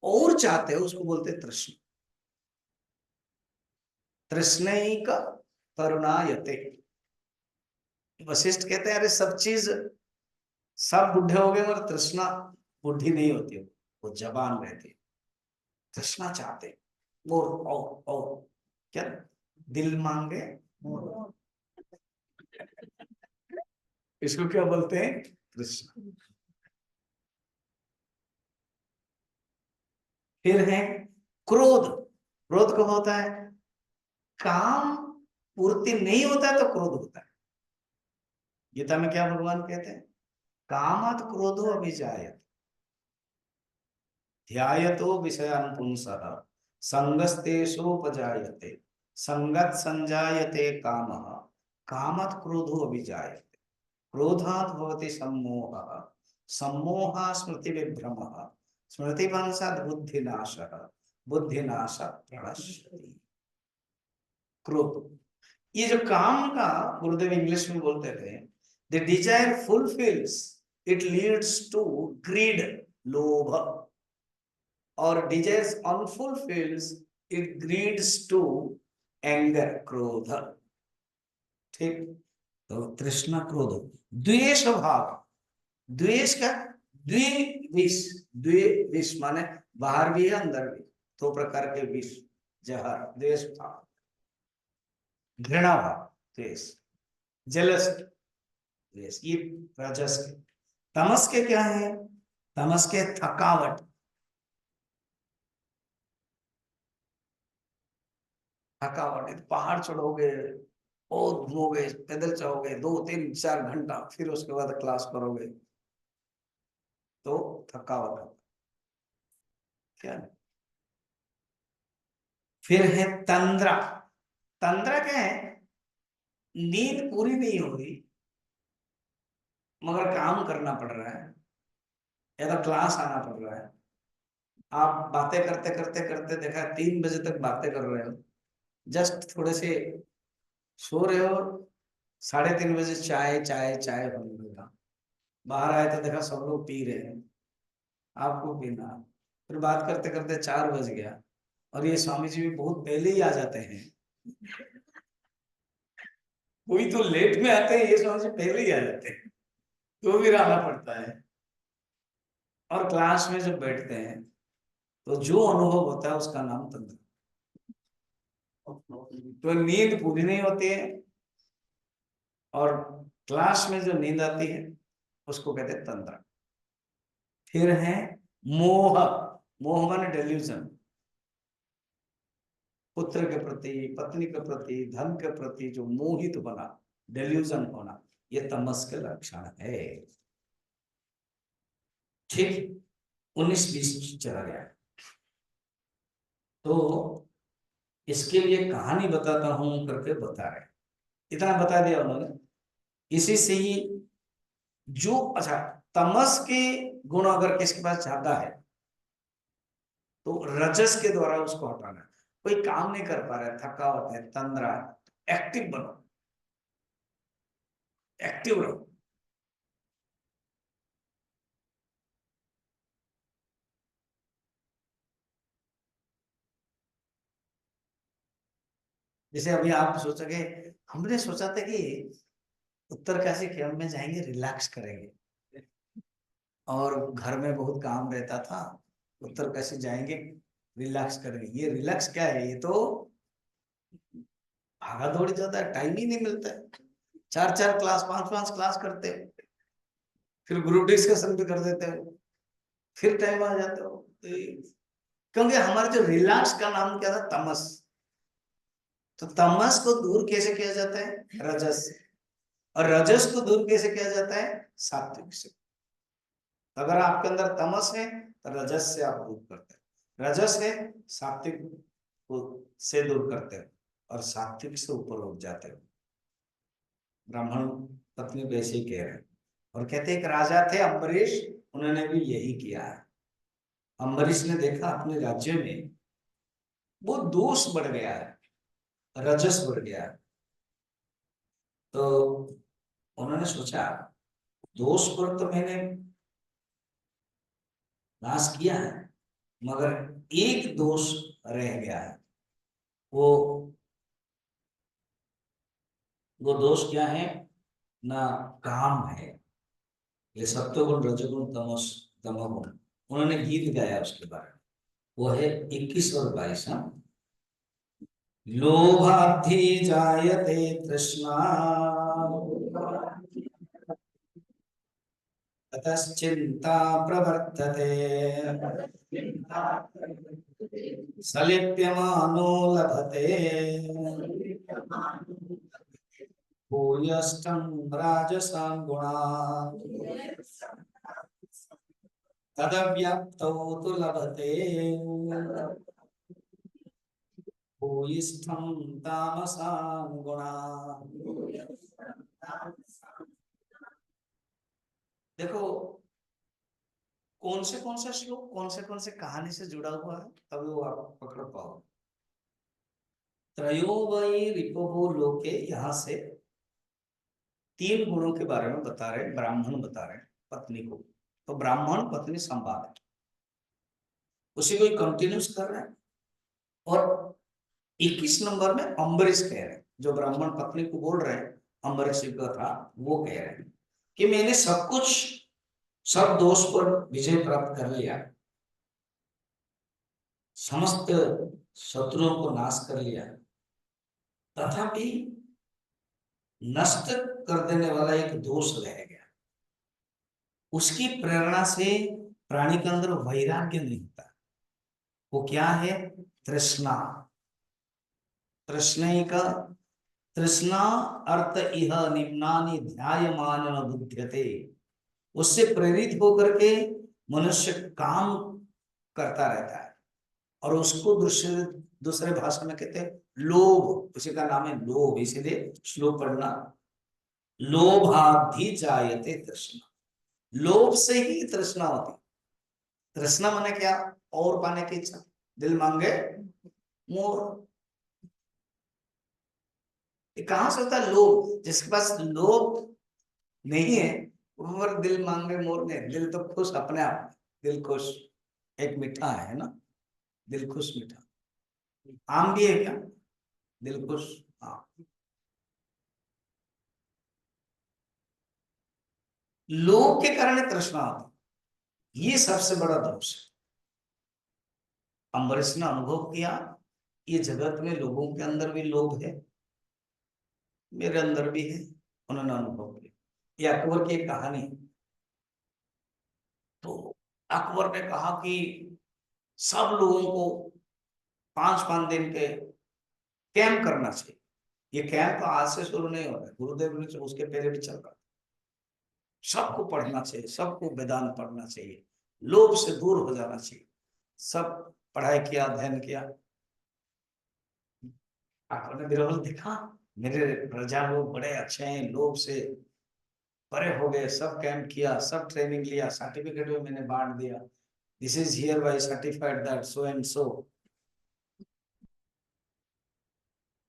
और चाहते हो, उसको बोलते तृष्णा। तृष्णैक करुणायते। वशिष्ठ कहते हैं अरे सब चीज, सब बुढ़े हो गए मगर तृष्णा बुढ़ी नहीं होती, वो जवान रहती है। तृष्णा चाहते और क्या? दिल मांगे मोर। इसको क्या बोलते हैं? तृष्णा। फिर है क्रोध। क्रोध कब होता है? काम पूर्ति नहीं होता है तो क्रोध होता है। गीता में क्या भगवान कहते हैं? कामात क्रोधो अभिजायते, ध्यायतो विषयान् पुंसः, संगस्तेषोपजायते, संगत संजायते कामः, कामात् क्रोधो अभिजायते, क्रोधात् भवति सम्मोहः, सम्मोहात् स्मृति विभ्रमः, स्मृतिभ्रंशात् बुद्धिनाशः, बुद्धिनाशात् प्रणश्यति। क्रोध, ये जो काम का गुरुदेव इंग्लिश में बोलते थे, the desire fulfils, it leads to greed, लोभ, और desires unfulfils, it greeds to anger, क्रोध। ठीक। तो तृष्णा, क्रोध, द्वेष भाव। द्वेष का द्विविष, द्विविष माने बाहर भी है अंदर भी, 2 प्रकार के विष, जहर, द्वेष भाव, घृणा भाव, द्वेष, जेलस, द्वेष, ये राजस के। तमस के क्या है? तमस के थकावट, थकावट, पहाड़ चढ़ोगे, बहुत घूमोगे, पैदल चलोगे 2 3 4 घंटा, फिर उसके बाद क्लास करोगे तो थकावट होता। क्या फिर है तंद्रा। तंद्रा क्या है? नींद पूरी नहीं हो रही मगर काम करना पड़ रहा है या तो क्लास आना पड़ रहा है। आप बातें करते करते करते देखा 3 बजे तक बातें कर रहे हो, जस्ट थोड़े से सो रहे हो, 3:30 बजे चाय चाय चाय होने लगा। बाहर आए तो देखा सब लोग पी रहे हैं, आपको पीना। फिर बात करते करते 4 बज गया, और ये स्वामी जी भी बहुत पहले ही आ जाते हैं। कोई तो लेट में आते हैं, ये स्वामी जी पहले ही आ जाते हैं, तो फिर आना पड़ता है। और क्लास में जब बैठते हैं तो जो अनुभव होता है उसका नाम तंत्र। तो नींद पूरी नहीं होती है, और क्लास में जो नींद आती है उसको कहते हैं तंत्र। फिर है मोह। मोह माने डेल्यूजन, पुत्र के प्रति, पत्नी के प्रति, धन के प्रति जो मोहित बना, डेल्यूजन होना, ये तमस के लक्षण है। ठीक, 19-20 चला गया। तो इसके लिए कहानी बताता हूं करके बता रहे, इतना बता दिया उन्होंने। इसी से ही जो, अच्छा, तमस के गुण अगर किसके पास ज्यादा है तो रजस के द्वारा उसको हटाना है। कोई काम नहीं कर पा रहा है, थकावट है, तंद्रा है, एक्टिव बनो, एक्टिव रहो। जैसे अभी आप सोचोगे, हमने सोचा था कि उत्तरकाशी कैंप में जाएंगे, रिलैक्स करेंगे, और घर में बहुत काम रहता था, उत्तरकाशी जाएंगे रिलैक्स करेंगे। ये रिलैक्स क्या है? ये तो भागा दौड़ी जाता है, टाइम ही नहीं मिलता है। 4-4 क्लास, 5-5 क्लास करते हो, फिर ग्रुप डिस्कशन भी कर देते हो, फिर टाइम आ जाते हो। तो क्योंकि हमारे जो रिलैक्स का नाम क्या था? तमस। तो तमस को दूर कैसे किया जाता है? रजस से। और रजस को दूर कैसे किया जाता है? सात्विक से। अगर आपके अंदर तमस है तो रजस से आप दूर करते हैं, रजस है सात्विक को से दूर करते हैं, और सात्विक से ऊपर उठ जाते हो। ब्राह्मण पत्नी को ऐसे ही कह रहे हैं। और कहते एक राजा थे अम्बरीश, उन्होंने भी यही किया है। अम्बरीश ने देखा अपने राज्य में वो दोष बढ़ गया है, रजस बढ़ गया है। तो उन्होंने सोचा दोष पर तो मैंने नाश किया है, मगर एक दोष रह गया है। वो वो दोष क्या है? ना काम है। ये सत्वगुण, रजोगुण, तमस, तमोगुण। उन्होंने गीत गाया उसके बारे में, वो है 21 और 22। लोभाद्धि जायते तृष्णा, ततश्चिंता प्रवर्तते, सलिप्यमानो लभते भूयष्टं राजसां गुणान्, तदव्याप्तौ तु लभते भूयिष्ठं तामसां गुणान्। देखो कौन से श्लोक कौन से कहानी से जुड़ा हुआ है, तभी वो आप पकड़ पाओ। त्रयो वै रिपुः लोके, यहाँ से 3 गुणों के बारे में बता रहे, ब्राह्मण बता रहे पत्नी को। तो ब्राह्मण पत्नी संवाद है, उसी को कंटिन्यूस कर रहे हैं। और 21 नंबर में अम्बरीश कह रहे हैं, जो ब्राह्मण पत्नी को बोल रहे हैं, अम्बरीश का था, वो कह रहे हैं कि मैंने सब कुछ, सब दोष पर विजय प्राप्त कर लिया, समस्त शत्रुओं को नाश कर लिया, तथापि नष्ट कर देने वाला एक दोष रह गया। उसकी प्रेरणा से प्राणी के अंदर वैराग्य नहीं होता। वो क्या है? तृष्णा। तृष्णैका, तृष्णा अर्थ इह निम्नानि ध्यायमान न बुध्यते। उससे प्रेरित होकर के मनुष्य काम करता रहता है, और उसको दूसरे दूसरे भाषा में कहते हैं लोभ, उसी का नाम है लोभ, इसीलिए श्लोक पढ़ना, लोभाधि जायते तृष्णा, लोभ से ही तृष्णा होती। तृष्णा माने क्या? और पाने की इच्छा, दिल मांगे मोर। ये कहां से होता है लोभ? जिसके पास लोभ नहीं है और दिल मांगे मोर ने, दिल तो खुश अपने आप में, दिल खुश। एक मीठा है ना, दिल खुश मीठा, आम भी है क्या? दिल खुश। हाँ, लोभ के कारण तृष्णा होती, ये सबसे बड़ा दोष है। अम्बरीश ने अनुभव किया, ये जगत में लोगों के अंदर भी लोभ है, मेरे अंदर भी है, उन्होंने अनुभव किया। ये अकबर की एक कहानी है। तो अकबर ने कहा कि सब लोगों को 5-5 दिन के कैंप करना चाहिए। ये कैंप आज से शुरू नहीं हो रहा है, गुरुदेव ने उसके पहले भी चल रहा। सबको पढ़ना चाहिए, सबको वेदांत पढ़ना चाहिए, लोभ से दूर हो जाना चाहिए। सब पढ़ाई किया, अध्ययन किया। आपने बिरबल देखा, मेरे प्रजा लोग बड़े अच्छे हैं, लोभ से परे हो गए, सब कैंप किया, सब ट्रेनिंग लिया, सर्टिफिकेट भी मैंने बांट दिया, this is here bye certified that so and so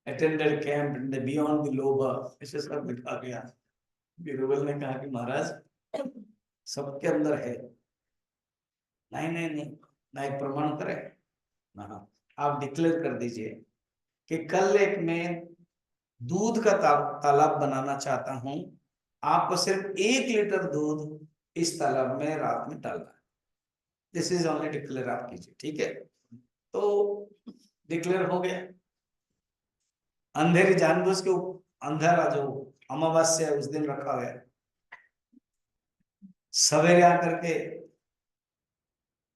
attended camp in the beyond the लोभ, ऐसे सब लिखा गया। बिरबल ने कहा कि महाराज सबके अंदर है। नहीं नहीं नहीं, ना एक प्रमाण करे ना, आप डिक्लेयर कर दीजिए कि कल एक मैं दूध का तालाब बनाना चाहता हूं, आपको सिर्फ 1 लीटर दूध इस तालाब में रात में डालना है। दिस इज ओनली डिक्लेयर आप कीजिए, ठीक है? तो डिक्लेयर हो गया। अंधेरी जानबूझ के अंधेरा जो अमावस्या है उस दिन रखा गया। सवेरे आकर के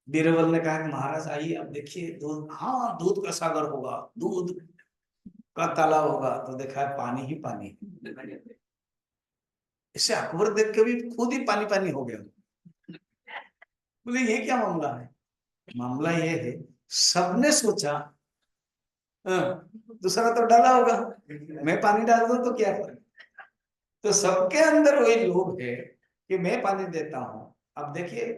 बीरबल ने कहा कि महाराज आइए, अब देखिए दूध, हाँ दूध का सागर होगा, दूध का तालाब होगा। तो देखा है पानी ही पानी। इसे अकबर देख के भी खुद ही पानी पानी हो गया। बोले ये क्या मामला है? मामला ये है, सबने सोचा हाँ, दूसरा तो डाला होगा, मैं पानी डाल दूं तो क्या फर्क? तो सबके अंदर वही लोभ है कि मैं पानी देता हूं। अब देखिए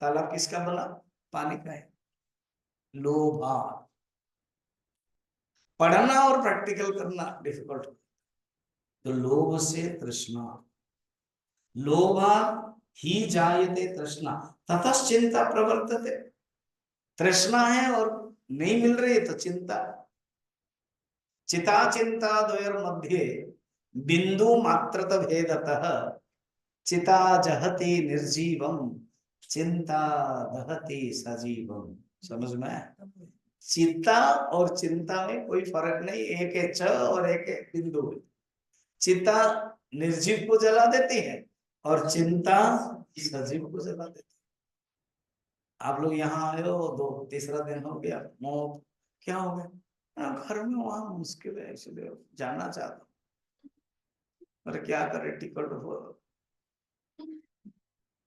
तालाब किसका बना? पानी का है। लोभ, हाँ, पढ़ना और प्रैक्टिकल करना डिफिकल्ट। तो लोभ से तृष्णा, लोभा ही जायते तृष्णा, ततश्चिंता प्रवर्तते। तृष्णा है और नहीं मिल रही तो चिंता। चिता चिंता द्वयोर मध्ये बिंदु मात्रत भेदतः चिता जहति निर्जीवम, चिंता दहति सजीवम। समझ में आया? चिता और चिंता में कोई फर्क नहीं, एक है च और एक है बिंदु। चिता निर्जीव को जला देती है और चिंता सजीव को जला देती है। आप लोग यहाँ आए हो, दो तीसरा दिन हो गया, मौत क्या हो गया? घर में वहां मुश्किल है, इसलिए जाना चाहता हूँ। अरे क्या करे, टिकट हो,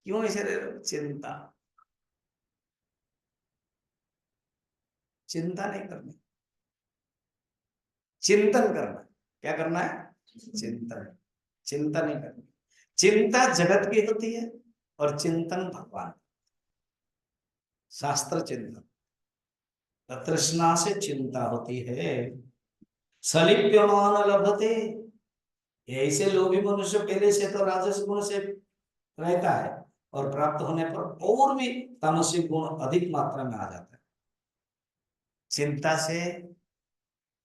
क्यों ऐसे रह रहे हो? चिंता, चिंता नहीं करनी, चिंतन करना। क्या करना है? चिंतन, चिंता नहीं करनी। चिंता जगत की होती है और चिंतन भगवान, शास्त्र चिंतन। तृष्णा से चिंता होती है। सलिप्यमान लभते, ऐसे लोभी मनुष्य पहले से तो राजस गुण से रहता है और प्राप्त होने पर और भी तामसिक गुण अधिक मात्रा में आ जाता है। चिंता से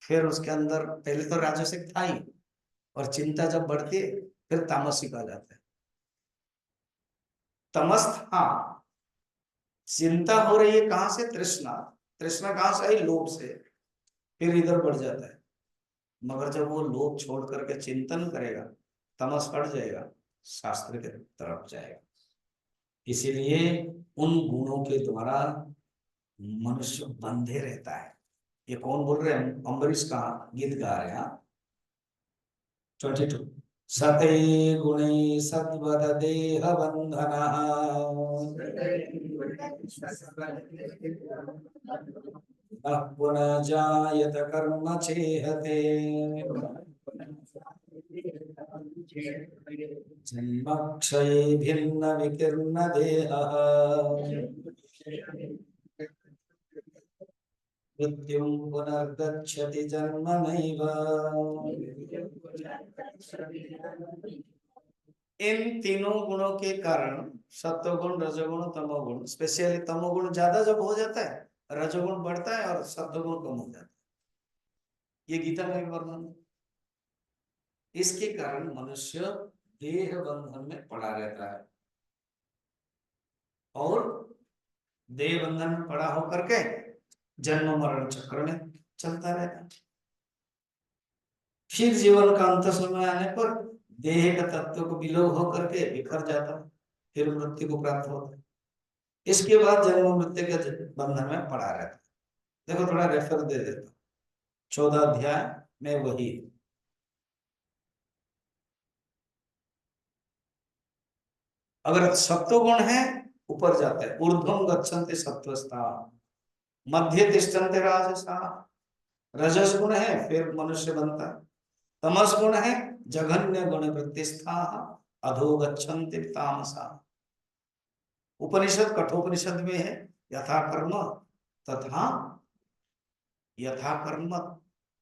फिर उसके अंदर पहले तो राजसिक था ही, और चिंता जब बढ़ती है फिर तामसिक आ जाता है। तमस्थ, हाँ, चिंता हो रही है कहां से? तृष्णा। तृष्णा कहां से आई? लोभ से, फिर इधर बढ़ जाता है। मगर जब वो लोभ छोड़ करके चिंतन करेगा, तमस हट जाएगा, शास्त्र के तरफ जाएगा। इसीलिए उन गुणों के द्वारा मनुष्य बंधे रहता है। ये कौन बोल रहे हैं? अम्बरीश का गीत गा रहे हैं। 22 सते गुणे सद्वद देह बंधना न पुनः जायत कर्म चेहते जन्मक्षये भिन्न विकीर्ण देहः मृत्युं पुनर्गच्छति जन्म नैव। इन तीनों गुणों के कारण सत्वगुण रजोगुण तमोगुण, स्पेशली तमोगुण ज्यादा जब हो जाता है रजोगुण बढ़ता है और सत्वगुण कम हो जाता है। ये गीता में वर्णन। इसके कारण मनुष्य देह बंधन में पड़ा रहता है और देह बंधन में पड़ा होकर के जन्म मरण चक्र में चलता रहता है। फिर जीवन का अंत समय आने पर देह का तत्व को विलोप होकर के बिखर जाता है, फिर मृत्यु को प्राप्त होता है। इसके बाद जन्म मृत्यु के बंधन में पड़ा रहता है। देखो थोड़ा रेफर दे देता, 14 अध्याय में वही। अगर सत्वगुण है ऊपर जाता है, ऊर्ध्वम गच्छन्ति सत्वस्था, मध्य तिष्ठन्ति राजसा, रजस गुण है फिर मनुष्य बनता है, तमस गुण है जघन्य गुण वृत्तिस्था, अधो गच्छन्ति तामसा। उपनिषद कठोपनिषद में है यथा कर्म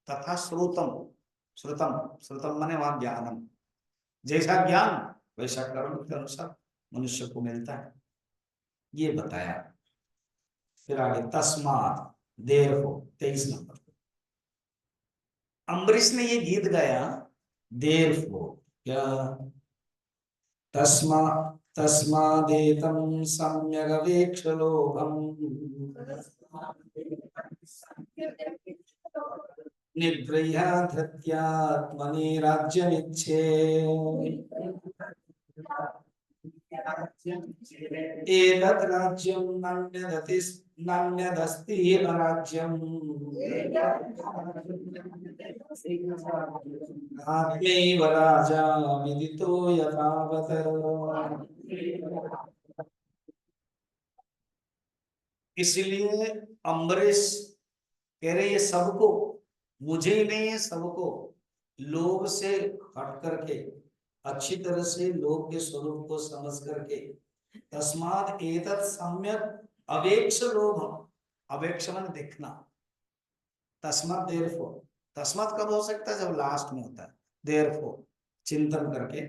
तथा श्रुतम, श्रुतम श्रुतम माने वहां ज्ञानम, जैसा ज्ञान वैसा कर्म के अनुसार मनुष्य को मिलता है, ये बताया। फिर आगे तस्मात्, देर हो 23 नंबर। अम्बरीश ने ये गीत गाया, देर हो क्या, तस्मा तस्मादेतं सम्यगवेक्ष लोभम् निगृह्य धृत्यात्मनि राज्यमिच्छे एतत् राज्यं नान्यदस्ति अराज्यम् आत्मैव राजा विदितो यथावत्। इसलिए अम्बरीश कह रहे ये सबको, मुझे ही नहीं है सबको, लोभ से हट करके अच्छी तरह से लोभ के स्वरूप को समझ करके, तस्मात् एतत् सम्यक अवेक्ष लोभ, अवेक्ष मन देखना, तस्मात् देयरफॉर, तस्मात् कब हो सकता है जब लास्ट में होता है, देयरफॉर चिंतन करके,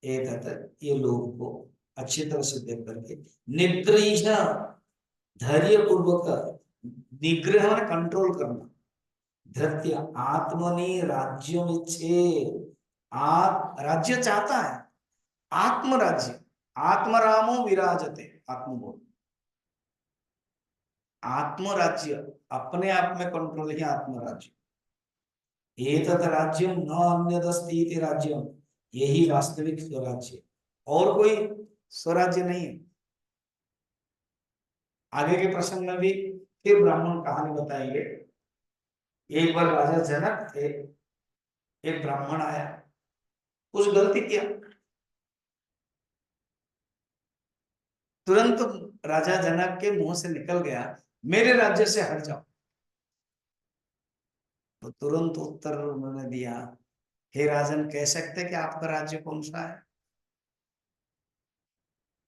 एतत् ये लोभ को अच्छी तरह से देख करके, निग्रह धैर्य पूर्वक, निग्रह में कंट्रोल करना, धृत्य आत्मनि राज्यम इच्छे, राज्य चाहता है, आत्मराज्य, आत्मरामो विराजते, आत्मबोध, आत्मराज्य अपने आप में कंट्रोल ही आत्मराज्य, एतत् राज्यम न अन्यदस्ति इति राज्यम, यही वास्तविक स्वराज्य, और कोई स्वराज्य नहीं है। आगे के प्रसंग में भी फिर ब्राह्मण कहानी बताएंगे। एक बार राजा जनक थे, एक ब्राह्मण आया, कुछ गलती किया, तुरंत राजा जनक के मुंह से निकल गया मेरे राज्य से हट जाओ। तो तुरंत उत्तर उन्होंने दिया, हे राजन कह सकते कि आपका राज्य कौन सा है,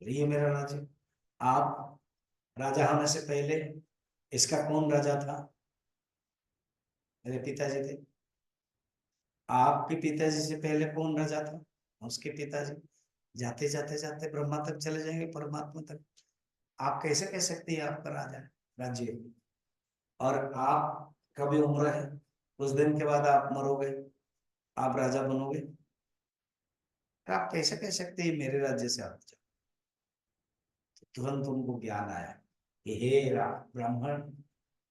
ये मेरा राज्य। आप राजा होने से पहले इसका कौन राजा था, मेरे पिताजी थे। आपके पिताजी से पहले कौन राजा था, उसके पिताजी। जाते जाते जाते ब्रह्मा तक चले जाएंगे, परमात्मा तक। आप कैसे कह सकते हैं आपका राजा राज्य, और आप कभी उम्र है, कुछ दिन के बाद आप मरोगे, आप राजा बनोगे, तो आप कैसे कह सकते हैं मेरे राज्य से आप जाओ। तो तुरंत उनको ज्ञान आया कि हे ब्राह्मण,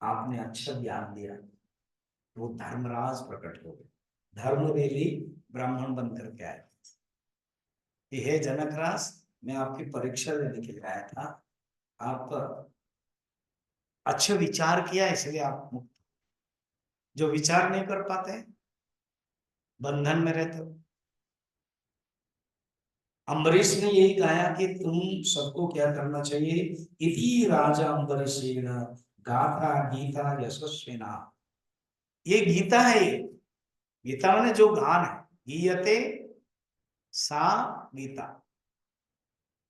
आपने अच्छा ज्ञान दिया, तो वो धर्मराज प्रकट हो गए, धर्मवेली ब्राह्मण बनकर के आए कि हे जनकराज, मैं आपकी परीक्षा लेने के लिए आया था, आप अच्छे विचार किया इसलिए आप मुक्त, जो विचार नहीं कर पाते बंधन में रहते हो। अम्बरीश ने यही गाया कि तुम सबको क्या करना चाहिए, इति राजा अम्बरीशेन गाथा गीता यशस्विना। ये गीता है, ये गीता माने जो गान है, गीयते सा गीता,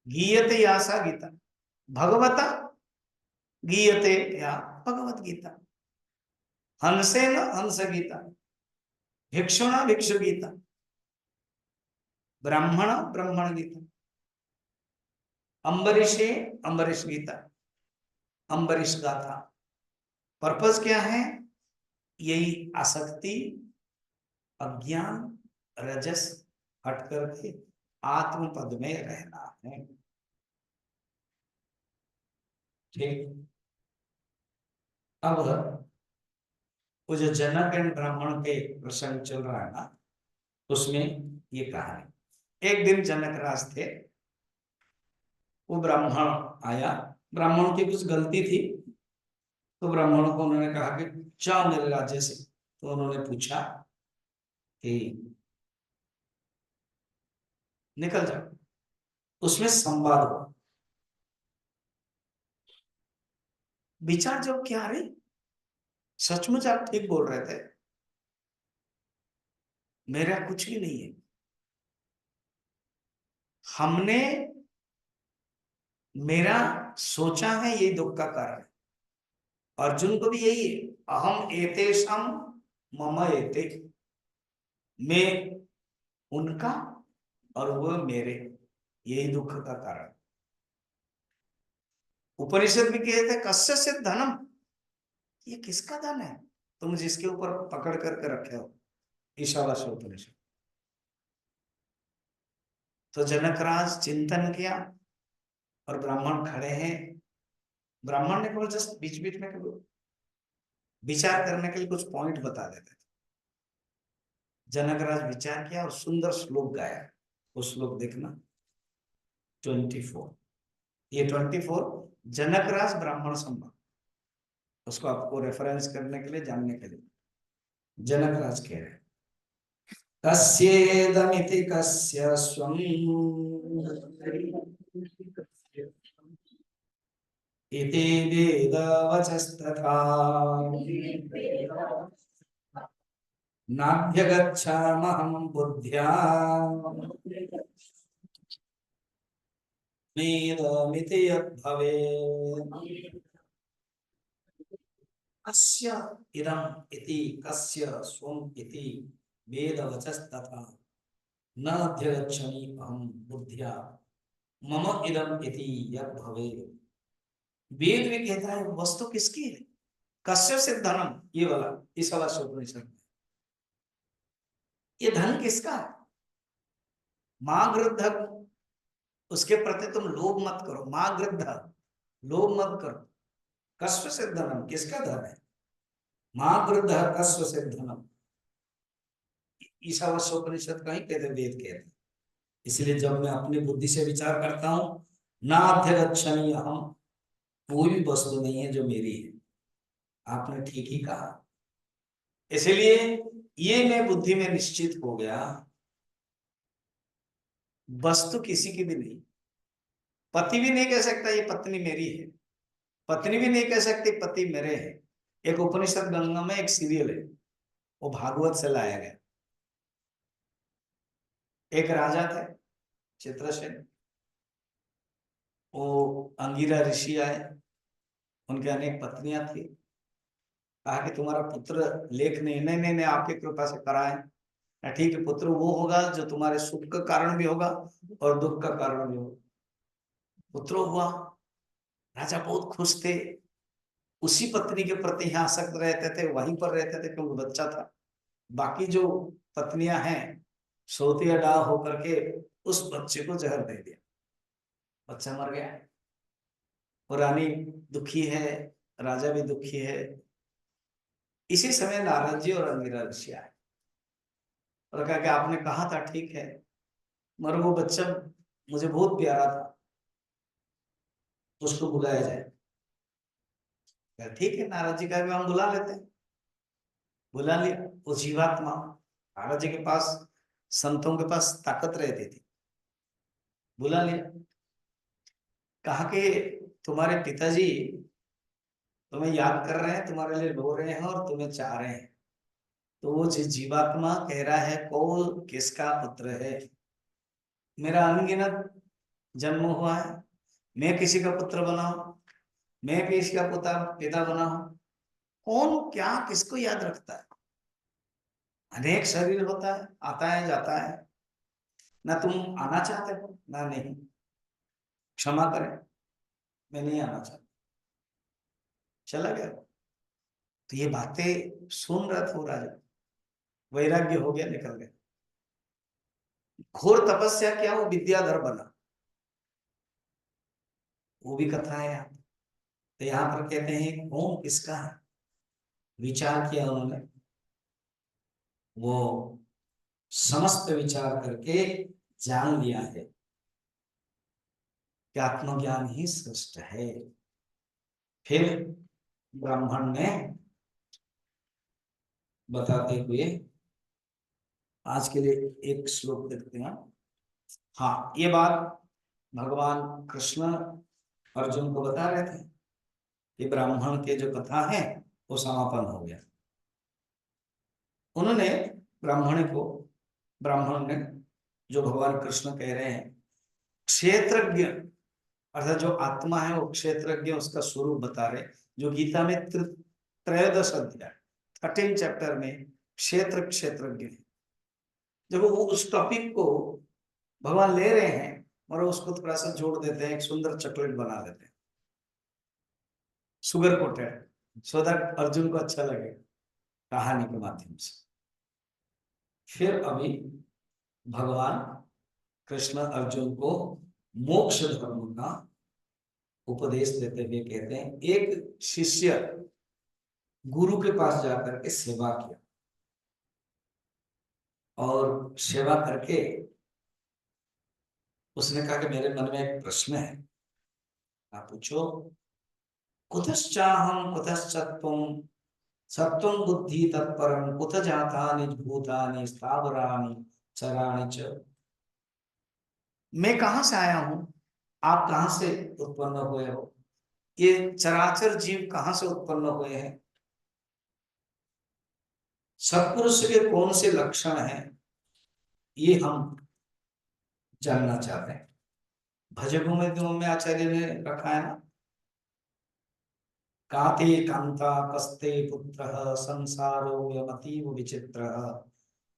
गीयते या सा गीता, भगवता गीयते या भगवत गीता, हंसेन हंस गीता, भिक्षुणा भिक्षु गीता, ब्राह्मण ब्राह्मण गीता, अम्बरीशे अम्बरीश गीता, अम्बरीश गाथा। पर्पस क्या है? यही आसक्ति, अज्ञान, रजस हट करके आत्म पद में रहना है। ठीक। अब वो जो जनक एंड ब्राह्मण के प्रसंग चल रहा है ना, उसमें ये कहा है, एक दिन जनक राज थे, वो ब्राह्मण आया, ब्राह्मण की कुछ गलती थी, तो ब्राह्मणों को उन्होंने कहा कि जाओ मेरे राज्य से। तो उन्होंने पूछा कि निकल जाओ। उसमें संवाद हुआ, विचार जब क्या रही, सचमुच आप ठीक बोल रहे थे, मेरा कुछ भी नहीं है। हमने, मेरा सोचा है यही दुख का कारण है। अर्जुन को भी यही है, अहम एतेषाम मम एते, मैं उनका और वो मेरे, यही दुख का कारण। उपनिषद भी कहते हैं कस्य से धनम, ये किसका धन है तुम जिसके ऊपर पकड़ करके रखे हो, ईशावास्य उपनिषद। तो जनकराज चिंतन किया, और ब्राह्मण खड़े हैं, ब्राह्मण ने केवल जस्ट बीच बीच में केवल विचार करने के लिए कुछ पॉइंट बता देते थे। जनकराज विचार किया और सुंदर श्लोक गाया। वो श्लोक देखना, 24, ये 24 जनकराज ब्राह्मण संवाद, उसको आपको रेफरेंस करने के लिए, जानने के लिए। जनकराज कह रहे, कस्येदमिति कस्य स्वम् इति वेद वचस्तथा नाभ्यगच्छामहं बुद्ध्या वेदमिति यद्भवेत्। कस्य इदम् इति कस्य स्वम् इति वेद वचस्तथा न अध्यगच्छामि अहं बुद्ध्या मम इदम् इति यद्भवेत्। वेद भी कहता है वस्तु किसकी है, कस्य से धनम, ये वाला इस वाला उपनिषद में, ये धन किसका है? मां गृद्ध, उसके प्रति तुम लोभ मत करो, मां गृद्ध, लोभ मत करो। कस्य से धनम, किसका धन है? मां गृद्ध कस्य से धनम, ईशावास्य उपनिषद का ही कहते, वेद कहते। इसलिए जब मैं अपनी बुद्धि से विचार करता हूं, ना अध्यगच्छामि अहम, कोई भी वस्तु नहीं है जो मेरी है। आपने ठीक ही कहा। इसलिए ये मैं बुद्धि में निश्चित हो गया, वस्तु किसी की भी नहीं। पति भी नहीं कह सकता ये पत्नी मेरी है, पत्नी भी नहीं कह सकती पति मेरे है। एक उपनिषद गंगा में एक सीरियल है, वो भागवत से लाया गया। एक राजा थे चित्रसेन, वो अंगिरा ऋषि आए, उनके अनेक पत्नियां थी। कहा कि तुम्हारा पुत्र लेख नहीं, नहीं नहीं नहीं, आपकी कृपा से कराए। ठीक है, पुत्र वो होगा जो तुम्हारे सुख का कारण भी होगा और दुख का कारण भी होगा। पुत्र हुआ, राजा बहुत खुश थे, उसी पत्नी के प्रति यहाँ आसक्त रहते थे, वहीं पर रहते थे क्योंकि बच्चा था। बाकी जो पत्नियां हैं सोती अडा होकर के उस बच्चे को जहर दे दिया, बच्चा मर गया। और रानी दुखी है, राजा भी दुखी है। इसी समय नारद जी और अंगिरा ऋषि आए और कहा कि आपने कहा था ठीक है, मगर वो बच्चा मुझे बहुत प्यारा था, उसको बुलाया जाए। ठीक है, नारद जी का भी हम बुला लेते हैं। बुला लिया। वो जीवात्मा, नारद जी के पास, संतों के पास ताकत रहती थी, बुला लिया, कहा कि तुम्हारे पिताजी तुम्हें याद कर रहे हैं, तुम्हारे लिए रो रहे हैं और तुम्हें चाह रहे हैं। तो वो जीवात्मा कह रहा है, कौन किसका पुत्र है? मेरा अनगिनत जन्म हुआ है, मैं किसी का पुत्र बनाऊं, मैं किसी का पिता बनाऊं? कौन क्या किसको याद रखता है? अनेक शरीर होता है, आता है जाता है। ना तुम आना चाहते हो ना, नहीं, क्षमा करें, मैं नहीं आना चाहता, चला गया। तो ये बातें सुन रहा था राजा, वैराग्य हो गया, निकल गया। घोर तपस्या किया, वो विद्याधर बना, वो भी कथा है यहाँ। तो यहाँ पर कहते हैं कौन किसका है, विचार किया उन्होंने, वो समस्त विचार करके जान लिया है कि आत्मज्ञान ही श्रेष्ठ है। फिर ब्राह्मण ने बताते हुए आज के लिए एक श्लोक देखते हैं। हाँ, ये बात भगवान कृष्ण अर्जुन को बता रहे थे कि ब्राह्मण के जो कथा है वो समापन हो गया। उन्होंने ब्राह्मण ने जो भगवान कृष्ण कह रहे हैं, क्षेत्रज्ञ अर्थात जो आत्मा है वो क्षेत्रज्ञ, उसका स्वरूप बता रहे, जो गीता में त्रयोदश अध्याय 13 चैप्टर में क्षेत्रज्ञ है। जब वो उस टॉपिक को भगवान ले रहे हैं और उसको थोड़ा सा जोड़ देते हैं, एक सुंदर चॉकलेट बना देते हैं, sugar coated, so that Arjun को अच्छा लगे कहानी के माध्यम से। फिर अभी भगवान कृष्ण अर्जुन को मोक्ष धर्म का उपदेश देते हुए कहते हैं, एक शिष्य गुरु के पास जाकर के सेवा किया और सेवा करके उसने कहा कि मेरे मन में एक प्रश्न है, आप पूछो। कुतश्चाहम कुतश्चत्वम सत्वं बुद्धि तत्परम कुत जातानि भूतानि स्थावरानि चराणि च। मैं कहां से आया हूं, आप कहां से उत्पन्न हुए हो, ये चराचर जीव कहां से उत्पन्न हुए हैं, सत्पुरुष के कौन से लक्षण हैं, ये हम जानना चाहते हैं। भजगोविंदम में आचार्य ने रखा है ना, काते कांता कस्ते पुत्रः संसारो यमतीव विचित्रः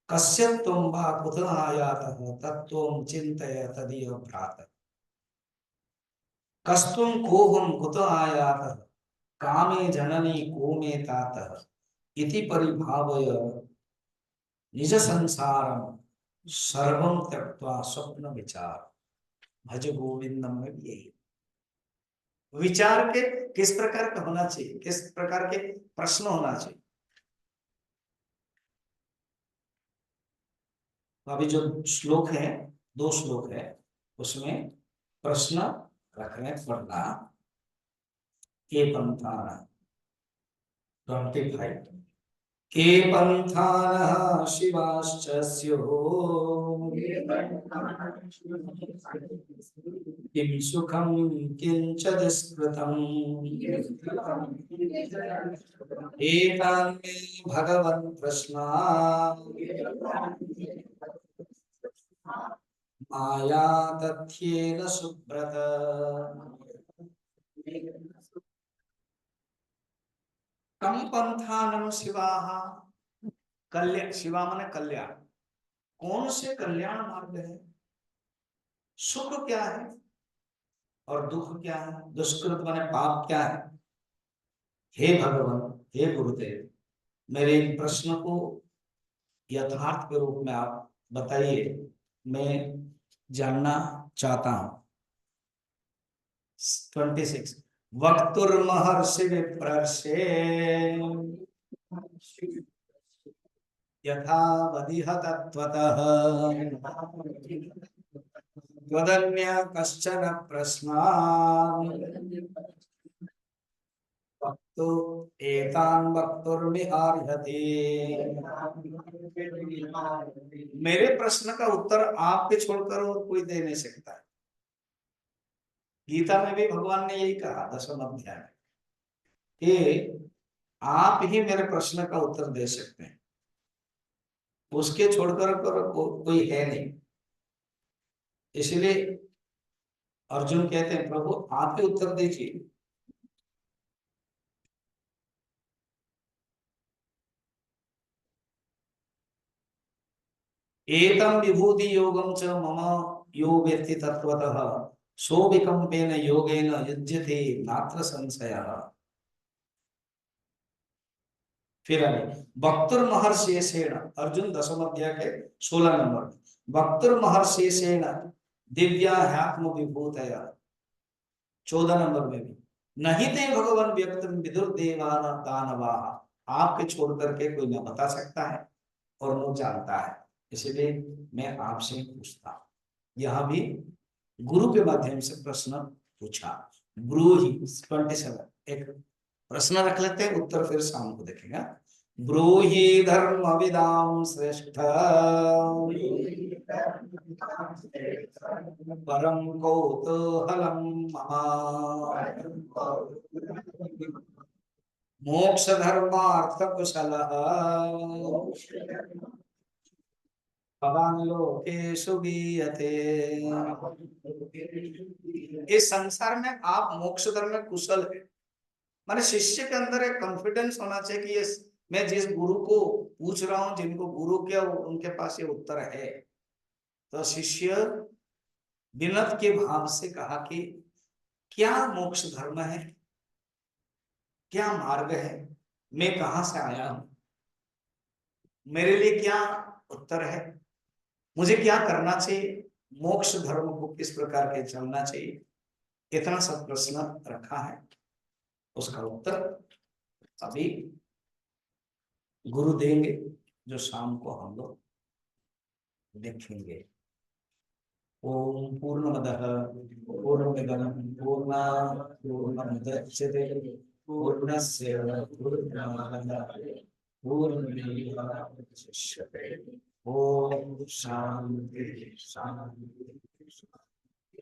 कस्य त्वं वा कुतः आयातः तत्त्वं चिन्तय तदीय भ्रातः। कस्त्वं कोऽहं कुतः आयातः कामे जननी को मे तातः इति परिभावय निज संसारम सर्वं त्यक्त्वा स्वप्न विचार। भज गोविंदम में भी यही विचार के किस प्रकार का होना चाहिए, किस प्रकार के प्रश्न होना चाहिए। तो अभी जो श्लोक है, 2 श्लोक है, उसमें प्रश्न रख रहे हैं पढ़ना। के पंथान 25 के पंथानः शिवाश्च स्युः किं सुखं किंच दुष्कृतम् एतान् मे भगवन् प्रश्ना माया तथ्येन सुब्रत। कम पंथानम शिवाः, कल्याण, शिवा माने कल्याण, कौन से कल्याण मार्ग है, सुख क्या है और दुख क्या है, दुष्कृत माने पाप क्या है। हे भगवान, हे गुरुदेव, मेरे इन प्रश्न को यथार्थ के रूप में आप बताइए, मैं जानना चाहता हूं। 26 वक्तुर्महर्षि विप्रर्षे यथा वदिह तत्त्वतः त्वदन्य कश्चन प्रश्नान् वक्तु एतान् वक्तुर्मिहार्हति। मेरे प्रश्न का उत्तर आपके छोड़कर और कोई दे नहीं सकता है। गीता में भी भगवान ने यही कहा 10वें अध्याय में कि आप ही मेरे प्रश्न का उत्तर दे सकते हैं, उसके छोड़कर कोई है नहीं। इसलिए अर्जुन कहते हैं प्रभु आप ही उत्तर दीजिए। एतम विभूति योगम च मम यो वेत्ति तत्वतः सो विकम्पेन योगेन युज्यते नात्र संशयः। फिर वक्तुर महर्षेषेण, अर्जुन 10वें अध्याय के 16 नंबर, वक्तुर महर्षेषेण दिव्याह्यात्म विभूतया, 14 नंबर में भी नहीं ते भगवान व्यक्तम विदुर देवान दानवाः, आपके छोड़ करके कोई न बता सकता है और न जानता है, इसलिए मैं आपसे पूछता हूं। यहां भी गुरु के माध्यम से प्रश्न पूछा। ब्रूहि 27, एक प्रश्न रख लेते हैं, उत्तर फिर शाम को देखेगा। ब्रूहि धर्म विदाम श्रेष्ठ परम कौतूहलम मोक्ष धर्मार्थ कुशलः भवान लोकेषु गीयते। इस संसार में आप मोक्ष धर्म में कुशल है, माने शिष्य के अंदर एक कॉन्फिडेंस होना चाहिए कि ये मैं जिस गुरु को पूछ रहा हूं, जिनको गुरु किया उनके पास ये उत्तर है। तो शिष्य विनत के भाव से कहा कि क्या मोक्ष धर्म है, क्या मार्ग है, मैं कहां से आया हूं, मेरे लिए क्या उत्तर है, मुझे क्या करना चाहिए, मोक्ष धर्म को किस प्रकार के चलना चाहिए, इतना सब प्रश्न रखा है। उसका उत्तर अभी गुरु देंगे, जो शाम को हम लोग देखेंगे। ओम पूर्णमदः पूर्णमिदं पूर्णात् पूर्णमुदच्यते पूर्णस्य पूर्णमादाय पूर्णमेवावशिष्यते। ओम शांति शांति।